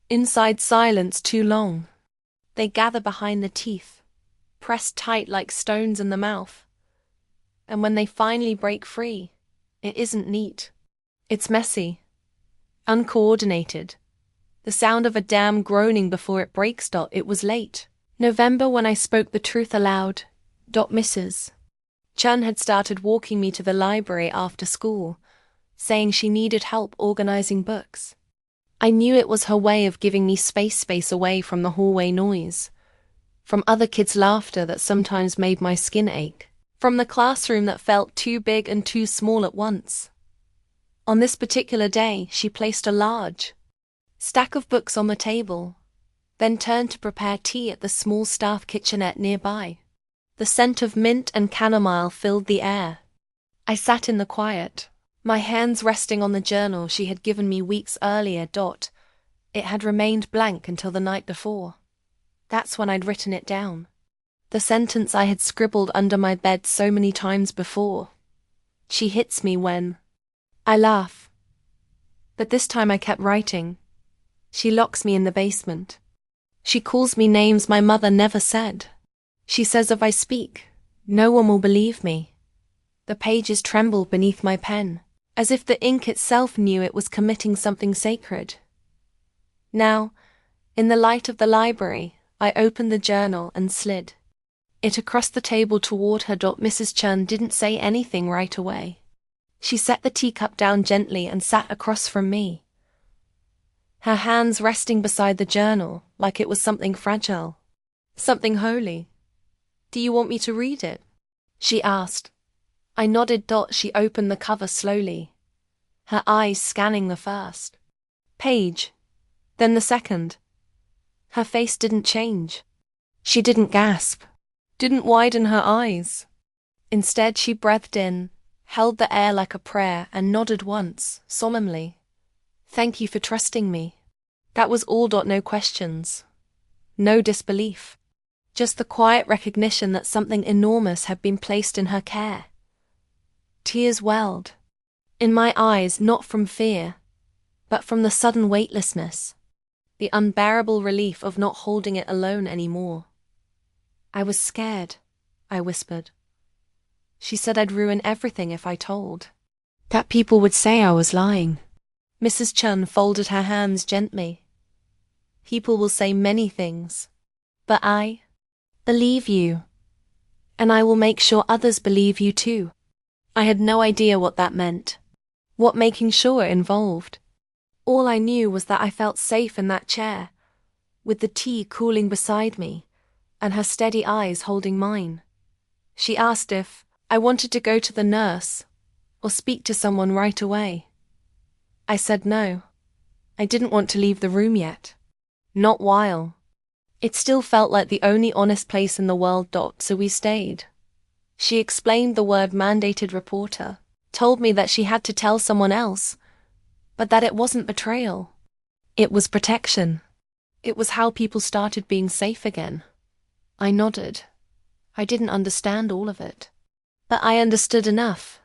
inside silence too long, they gather behind the teeth, pressed tight like stones in the mouth. And when they finally break free, it isn't neat. It's messy, uncoordinated. The sound of a dam groaning before it breaks. It was late November when I spoke the truth aloud. Mrs. Chen had started walking me to the library after school, saying she needed help organizing books. I knew it was her way of giving me space away from the hallway noise, from other kids' laughter that sometimes made my skin ache, from the classroom that felt too big and too small at once. On this particular day, she placed a large stack of books on the table, then turned to prepare tea at the small staff kitchenette nearby. The scent of mint and chamomile filled the air. I sat in the quiet, my hands resting on the journal she had given me weeks earlier. It had remained blank until the night before. That's when I'd written it down. The sentence I had scribbled under my bed so many times before. She hits me when I laugh. But this time I kept writing. She locks me in the basement. She calls me names my mother never said. She says if I speak, no one will believe me. The pages tremble beneath my pen, as if the ink itself knew it was committing something sacred. Now, in the light of the library, I opened the journal and slid it across the table toward her. Mrs. Chun didn't say anything right away. She set the teacup down gently and sat across from me, her hands resting beside the journal like it was something fragile, something holy. "Do you want me to read it?" she asked. I nodded. She opened the cover slowly, her eyes scanning the first page, then the second. Her face didn't change. She didn't gasp, didn't widen her eyes. Instead, she breathed in, held the air like a prayer, and nodded once, solemnly. "Thank you for trusting me." That was all. No questions, no disbelief, just the quiet recognition that something enormous had been placed in her care. Tears welled in my eyes, not from fear, but from the sudden weightlessness, the unbearable relief of not holding it alone anymore. "I was scared," I whispered. "She said I'd ruin everything if I told. That people would say I was lying." Mrs. Chun folded her hands gently. "People will say many things, but I believe you, and I will make sure others believe you too." I had no idea what that meant, what making sure involved. All I knew was that I felt safe in that chair, with the tea cooling beside me, and her steady eyes holding mine. She asked if I wanted to go to the nurse or speak to someone right away. I said no. I didn't want to leave the room yet. Not while. It still felt like the only honest place in the world. So we stayed. She explained the word mandated reporter, told me that she had to tell someone else, but that it wasn't betrayal. It was protection. It was how people started being safe again. I nodded. I didn't understand all of it, but I understood enough.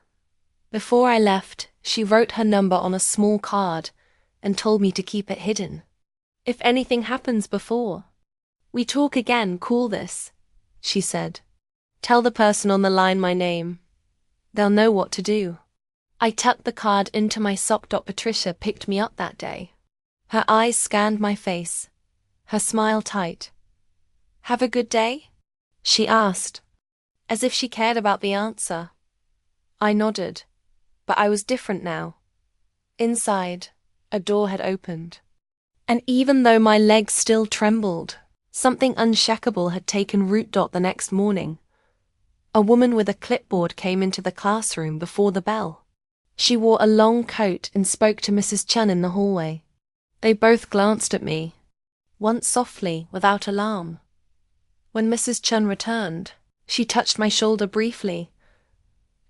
Before I left, she wrote her number on a small card and told me to keep it hidden. "If anything happens before we talk again, call this," she said. "Tell the person on the line my name. They'll know what to do." I tucked the card into my sock. Patricia picked me up that day. Her eyes scanned my face, her smile tight. "Have a good day?" she asked, as if she cared about the answer. I nodded, but I was different now. Inside, a door had opened, and even though my legs still trembled, something unshakable had taken root. The next morning, a woman with a clipboard came into the classroom before the bell. She wore a long coat and spoke to Mrs. Chun in the hallway. They both glanced at me, once softly, without alarm. When Mrs. Chun returned, she touched my shoulder briefly,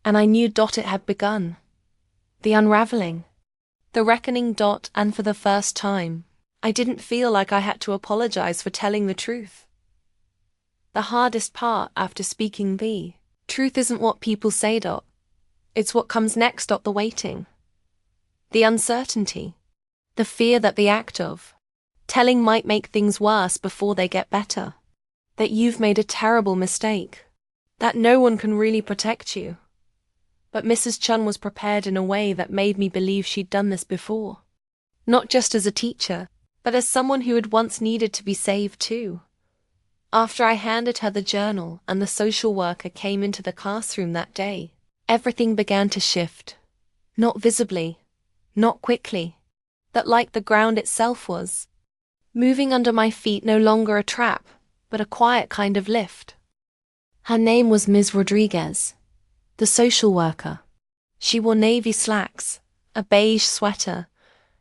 and I knew. It had begun. The unraveling, the reckoning. And for the first time, I didn't feel like I had to apologize for telling the truth. The hardest part after speaking the truth isn't what people say. It's what comes next. The waiting, the uncertainty, the fear that the act of telling might make things worse before they get better, that you've made a terrible mistake, that no one can really protect you. But Mrs. Chun was prepared in a way that made me believe she'd done this before, not just as a teacher, but as someone who had once needed to be saved too. After I handed her the journal and the social worker came into the classroom that day, everything began to shift. Not visibly, not quickly, but like the ground itself was moving under my feet, no longer a trap, but a quiet kind of lift. Her name was Ms. Rodriguez, the social worker. She wore navy slacks, a beige sweater,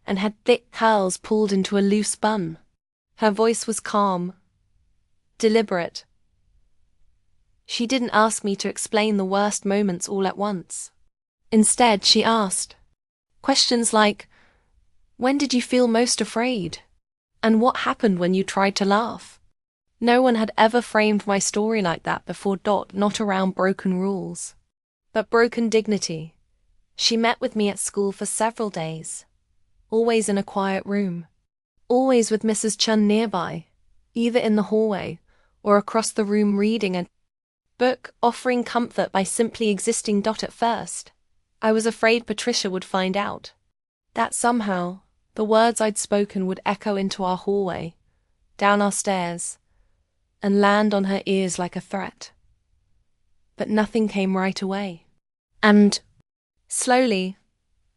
and had thick curls pulled into a loose bun. Her voice was calm, deliberate. She didn't ask me to explain the worst moments all at once. Instead, she asked questions like, "When did you feel most afraid? And what happened when you tried to laugh?" No one had ever framed my story like that before. Not around broken rules, but broken dignity. She met with me at school for several days, always in a quiet room, always with Mrs. Chun nearby, either in the hallway or across the room reading a book, offering comfort by simply existing. At first, I was afraid Patricia would find out. That somehow, the words I'd spoken would echo into our hallway, down our stairs, and land on her ears like a threat. But nothing came right away. And, slowly,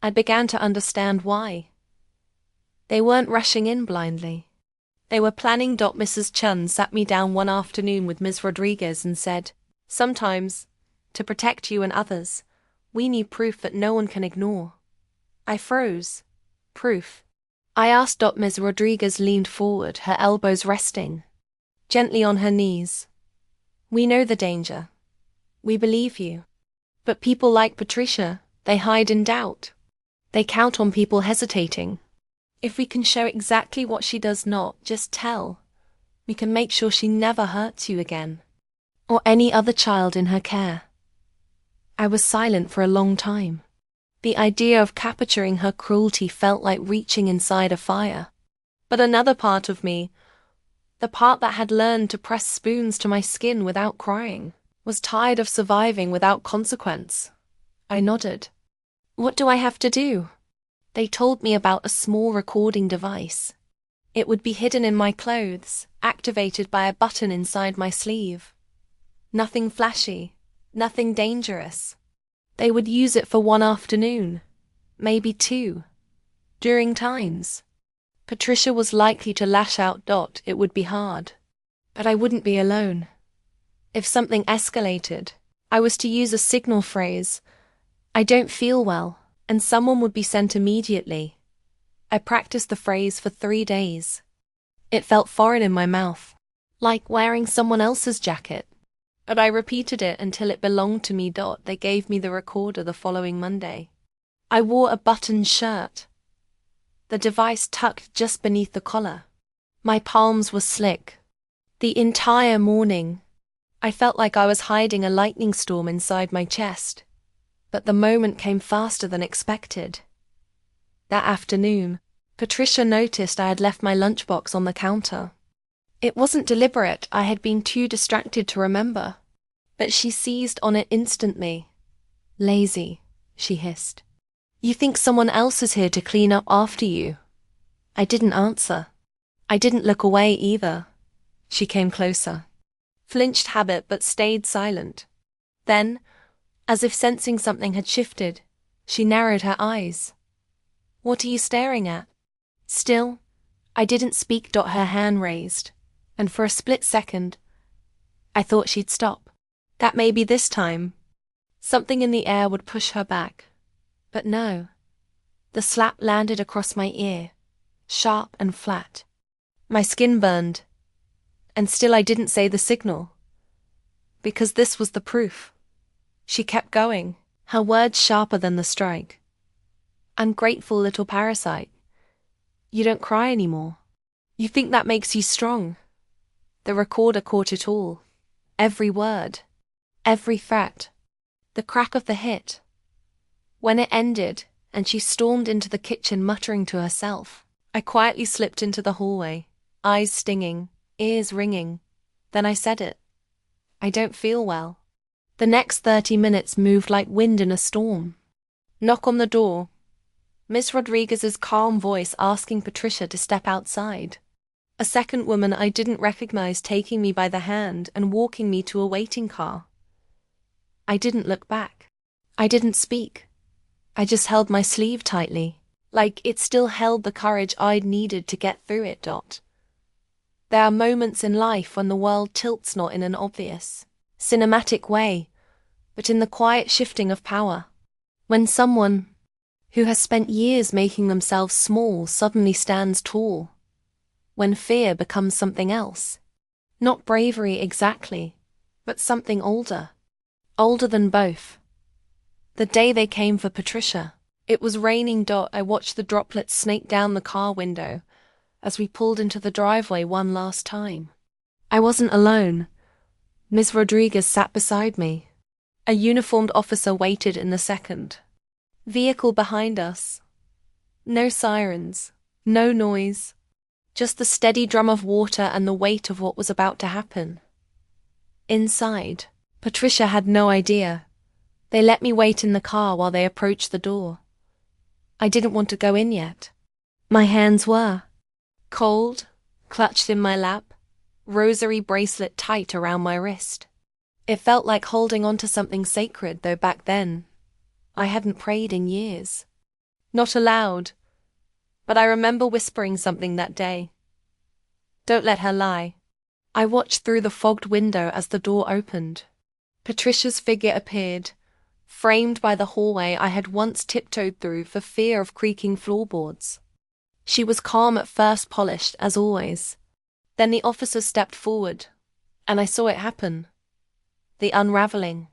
I began to understand why. They weren't rushing in blindly. They were planning. Mrs. Chun sat me down one afternoon with Ms. Rodriguez and said, "Sometimes, to protect you and others, we need proof that no one can ignore." I froze. Proof? I asked. Ms. Rodriguez leaned forward, her elbows resting gently on her knees. "We know the danger. We believe you. But people like Patricia, they hide in doubt. They count on people hesitating. If we can show exactly what she does not just tell, we can make sure she never hurts you again, or any other child in her care." I was silent for a long time. The idea of capturing her cruelty felt like reaching inside a fire. But another part of me, the part that had learned to press spoons to my skin without crying, was tired of surviving without consequence. I nodded. "What do I have to do?" They told me about a small recording device. It would be hidden in my clothes, activated by a button inside my sleeve. Nothing flashy, nothing dangerous. They would use it for one afternoon, maybe two, during times Patricia was likely to lash out. It would be hard, but I wouldn't be alone. If something escalated, I was to use a signal phrase, "I don't feel well," and someone would be sent immediately. I practiced the phrase for 3 days. It felt foreign in my mouth, like wearing someone else's jacket. But I repeated it until it belonged to me. They gave me the recorder the following Monday. I wore a buttoned shirt, the device tucked just beneath the collar. My palms were slick. The entire morning, I felt like I was hiding a lightning storm inside my chest. But the moment came faster than expected. That afternoon, Patricia noticed I had left my lunchbox on the counter. It wasn't deliberate, I had been too distracted to remember. But she seized on it instantly. "Lazy," she hissed. "You think someone else is here to clean up after you?" I didn't answer. I didn't look away either. She came closer. Flinched habit but stayed silent. Then, as if sensing something had shifted, she narrowed her eyes. "What are you staring at?" Still, I didn't speak. Her hand raised, and for a split second, I thought she'd stop. That maybe this time, something in the air would push her back. But no. The slap landed across my ear, sharp and flat. My skin burned, and still I didn't say the signal. Because this was the proof. She kept going, her words sharper than the strike. "Ungrateful little parasite. You don't cry anymore. You think that makes you strong." The recorder caught it all. Every word. Every threat. The crack of the hit. When it ended, and she stormed into the kitchen muttering to herself, I quietly slipped into the hallway, eyes stinging, ears ringing. Then I said it. "I don't feel well." The next 30 minutes moved like wind in a storm. Knock on the door. Miss Rodriguez's calm voice asking Patricia to step outside. A second woman I didn't recognize taking me by the hand and walking me to a waiting car. I didn't look back. I didn't speak. I just held my sleeve tightly, like it still held the courage I'd needed to get through it. There are moments in life when the world tilts not in an obvious, cinematic way, but in the quiet shifting of power. When someone who has spent years making themselves small suddenly stands tall. When fear becomes something else. Not bravery exactly, but something older. Older than both. The day they came for Patricia, it was raining. I watched the droplets snake down the car window as we pulled into the driveway one last time. I wasn't alone. Ms. Rodriguez sat beside me. A uniformed officer waited in the second vehicle behind us. No sirens, no noise, Just the steady drum of water and the weight of what was about to happen. Inside, Patricia had no idea. They let me wait in the car while they approached the door. I didn't want to go in yet. My hands were cold, clutched in my lap, rosary bracelet tight around my wrist. It felt like holding on to something sacred, though back then, I hadn't prayed in years. Not aloud, but I remember whispering something that day. Don't let her lie. I watched through the fogged window as the door opened. Patricia's figure appeared, framed by the hallway I had once tiptoed through for fear of creaking floorboards. She was calm at first, polished, as always. Then the officer stepped forward, and I saw it happen. The unraveling.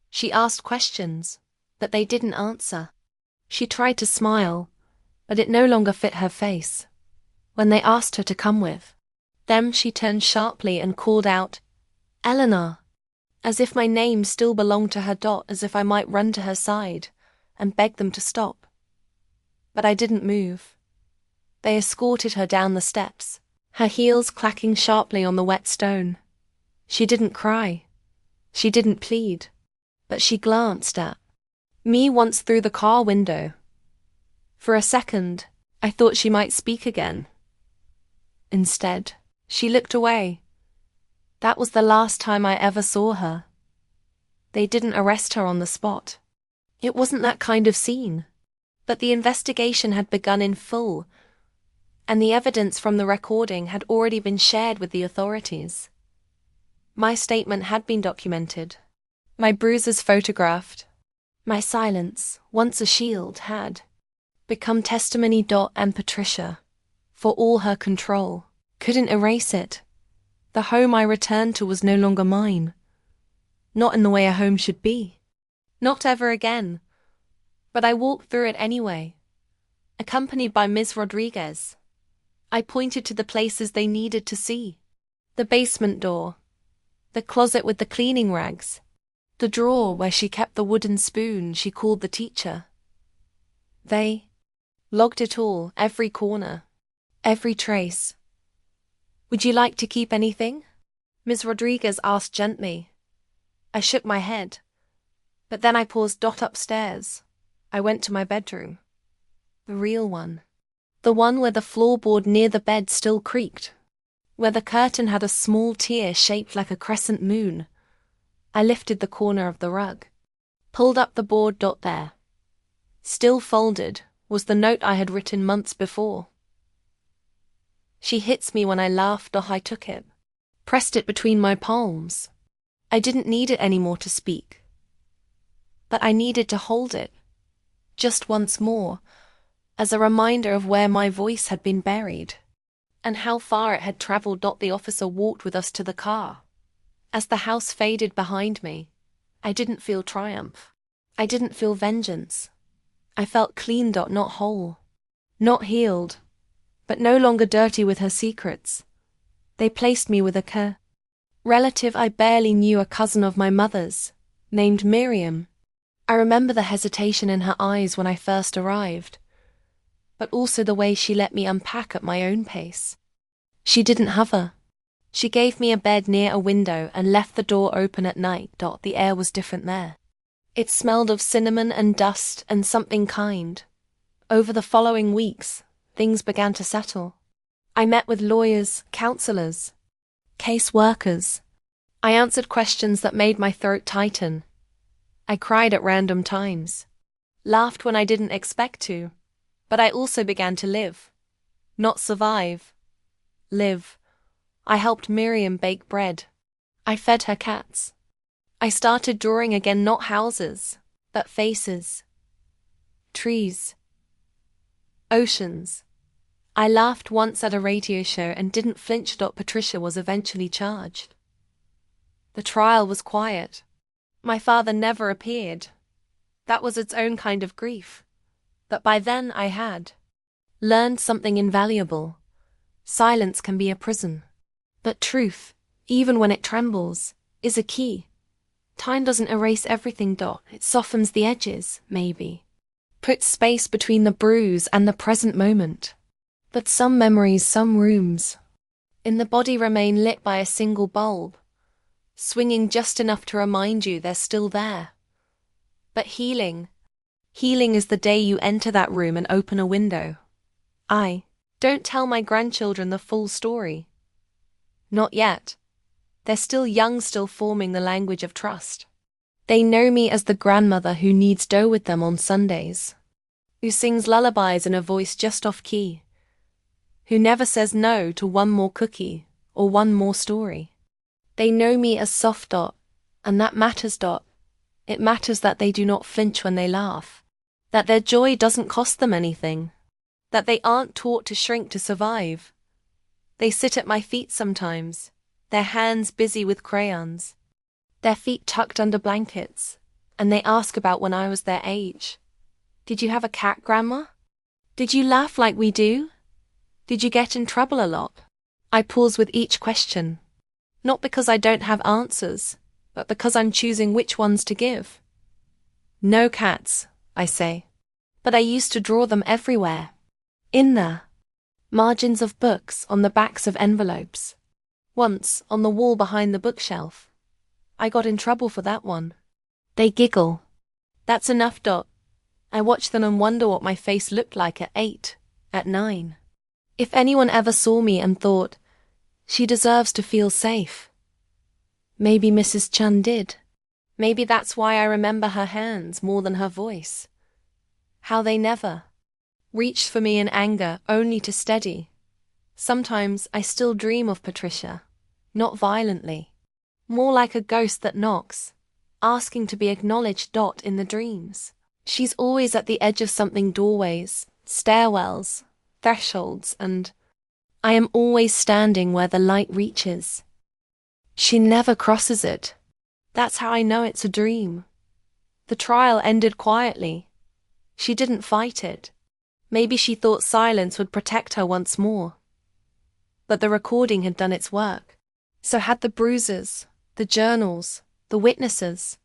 She asked questions, but they didn't answer. She tried to smile, but it no longer fit her face. When they asked her to come with them, she turned sharply and called out, "Eleanor," as if my name still belonged to her. As if I might run to her side and beg them to stop. But I didn't move. They escorted her down the steps, her heels clacking sharply on the wet stone. She didn't cry. She didn't plead. But she glanced at me once through the car window. For a second, I thought she might speak again. Instead, she looked away. That was the last time I ever saw her. They didn't arrest her on the spot. It wasn't that kind of scene. But the investigation had begun in full, and the evidence from the recording had already been shared with the authorities. My statement had been documented, my bruises photographed. My silence, once a shield, had become testimony. And Patricia, for all her control, couldn't erase it. The home I returned to was no longer mine. Not in the way a home should be. Not ever again. But I walked through it anyway, accompanied by Ms. Rodriguez. I pointed to the places they needed to see. The basement door, the closet with the cleaning rags, the drawer where she kept the wooden spoon she called the teacher. They logged it all, every corner, every trace. "Would you like to keep anything?" Ms. Rodriguez asked gently. I shook my head, but then I paused. Upstairs, I went to my bedroom. The real one. The one where the floorboard near the bed still creaked, where the curtain had a small tear shaped like a crescent moon. I lifted the corner of the rug, pulled up the board. There, still folded, was the note I had written months before. "She hits me when I laughed." I took it, pressed it between my palms. I didn't need it anymore to speak, but I needed to hold it, just once more, as a reminder of where my voice had been buried, and how far it had traveled. The officer walked with us to the car. As the house faded behind me, I didn't feel triumph. I didn't feel vengeance. I felt clean. Not whole, not healed, but no longer dirty with her secrets. They placed me with a relative I barely knew, a cousin of my mother's, named Miriam. I remember the hesitation in her eyes when I first arrived, but also the way she let me unpack at my own pace. She didn't hover. She gave me a bed near a window and left the door open at night. The air was different there. It smelled of cinnamon and dust and something kind. Over the following weeks, things began to settle. I met with lawyers, counselors, case workers. I answered questions that made my throat tighten. I cried at random times, laughed when I didn't expect to, but I also began to live. Not survive. Live. I helped Miriam bake bread. I fed her cats. I started drawing again, not houses, but faces. Trees. Oceans. I laughed once at a radio show and didn't flinch. Patricia was eventually charged. The trial was quiet. My father never appeared. That was its own kind of grief. But by then I had learned something invaluable. Silence can be a prison. But truth, even when it trembles, is a key. Time doesn't erase everything. It softens the edges, maybe. Puts space between the bruise and the present moment. But some memories, some rooms in the body remain lit by a single bulb, swinging just enough to remind you they're still there. But healing is the day you enter that room and open a window. I don't tell my grandchildren the full story. Not yet. They're still young, still forming the language of trust. They know me as the grandmother who kneads dough with them on Sundays, who sings lullabies in a voice just off key, who never says no to one more cookie or one more story. They know me as soft Dot, and that matters, Dot. It matters that they do not flinch when they laugh, that their joy doesn't cost them anything, that they aren't taught to shrink to survive. They sit at my feet sometimes, their hands busy with crayons, their feet tucked under blankets, and they ask about when I was their age. Did you have a cat, Grandma? Did you laugh like we do? Did you get in trouble a lot? I pause with each question, not because I don't have answers, but because I'm choosing which ones to give. No cats, I say, but I used to draw them everywhere. In the margins of books, on the backs of envelopes. Once, on the wall behind the bookshelf. I got in trouble for that one. They giggle. That's enough, Dot. I watch them and wonder what my face looked like at 8, at 9. If anyone ever saw me and thought, she deserves to feel safe. Maybe Mrs. Chun did. Maybe that's why I remember her hands more than her voice. How they never reached for me in anger, only to steady. Sometimes I still dream of Patricia, not violently, more like a ghost that knocks, asking to be acknowledged. Dot in the dreams. She's always at the edge of something, doorways, stairwells, thresholds, and I am always standing where the light reaches. She never crosses it. That's how I know it's a dream. The trial ended quietly. She didn't fight it. Maybe she thought silence would protect her once more. But the recording had done its work. So had the bruises, the journals, the witnesses.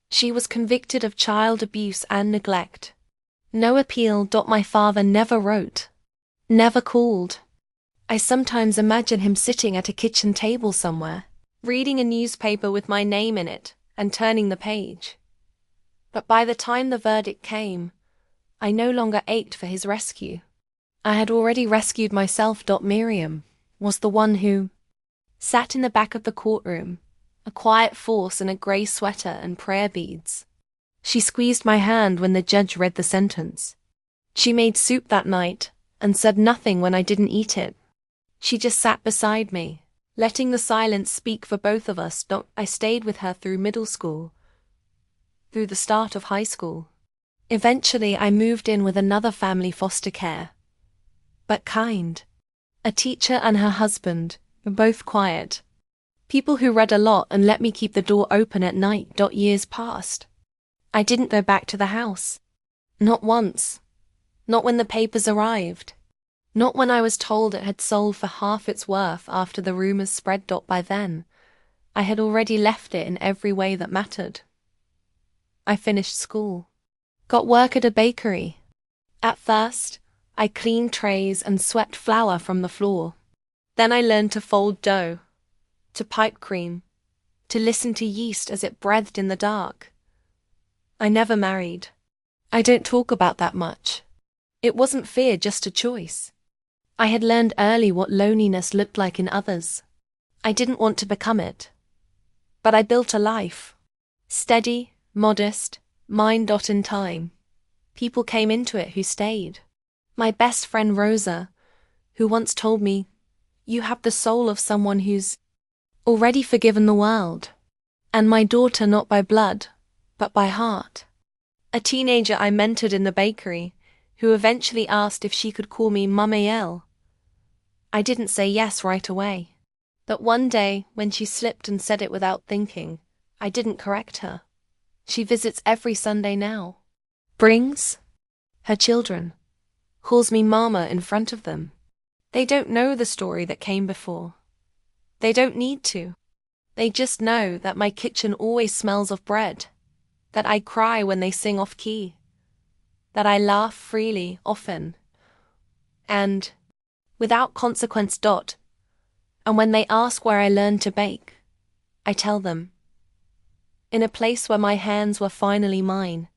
She was convicted of child abuse and neglect. No appeal. My father never wrote, never called. I sometimes imagine him sitting at a kitchen table somewhere, reading a newspaper with my name in it and turning the page. But by the time the verdict came, I no longer ached for his rescue. I had already rescued myself. Miriam was the one who sat in the back of the courtroom, a quiet force in a grey sweater and prayer beads. She squeezed my hand when the judge read the sentence. She made soup that night and said nothing when I didn't eat it. She just sat beside me, letting the silence speak for both of us. I stayed with her through middle school, through the start of high school. Eventually I moved in with another family, foster care, but kind. A teacher and her husband, both quiet. People who read a lot and let me keep the door open at night. Years passed. I didn't go back to the house. Not once. Not when the papers arrived. Not when I was told it had sold for half its worth after the rumors spread. By then, I had already left it in every way that mattered. I finished school. Got work at a bakery. At first, I cleaned trays and swept flour from the floor. Then I learned to fold dough, to pipe cream, to listen to yeast as it breathed in the dark. I never married. I don't talk about that much. It wasn't fear, just a choice. I had learned early what loneliness looked like in others. I didn't want to become it. But I built a life. Steady, modest, mine. In time. People came into it who stayed. My best friend Rosa, who once told me, "You have the soul of someone who's already forgiven the world." And my daughter, not by blood, but by heart. A teenager I mentored in the bakery, who eventually asked if she could call me Mamael. I didn't say yes right away. But one day, when she slipped and said it without thinking, I didn't correct her. She visits every Sunday now. Brings her children. Calls me Mama in front of them. They don't know the story that came before. They don't need to. They just know that my kitchen always smells of bread, that I cry when they sing off key, that I laugh freely, often, and without consequence. And when they ask where I learned to bake, I tell them. In a place where my hands were finally mine,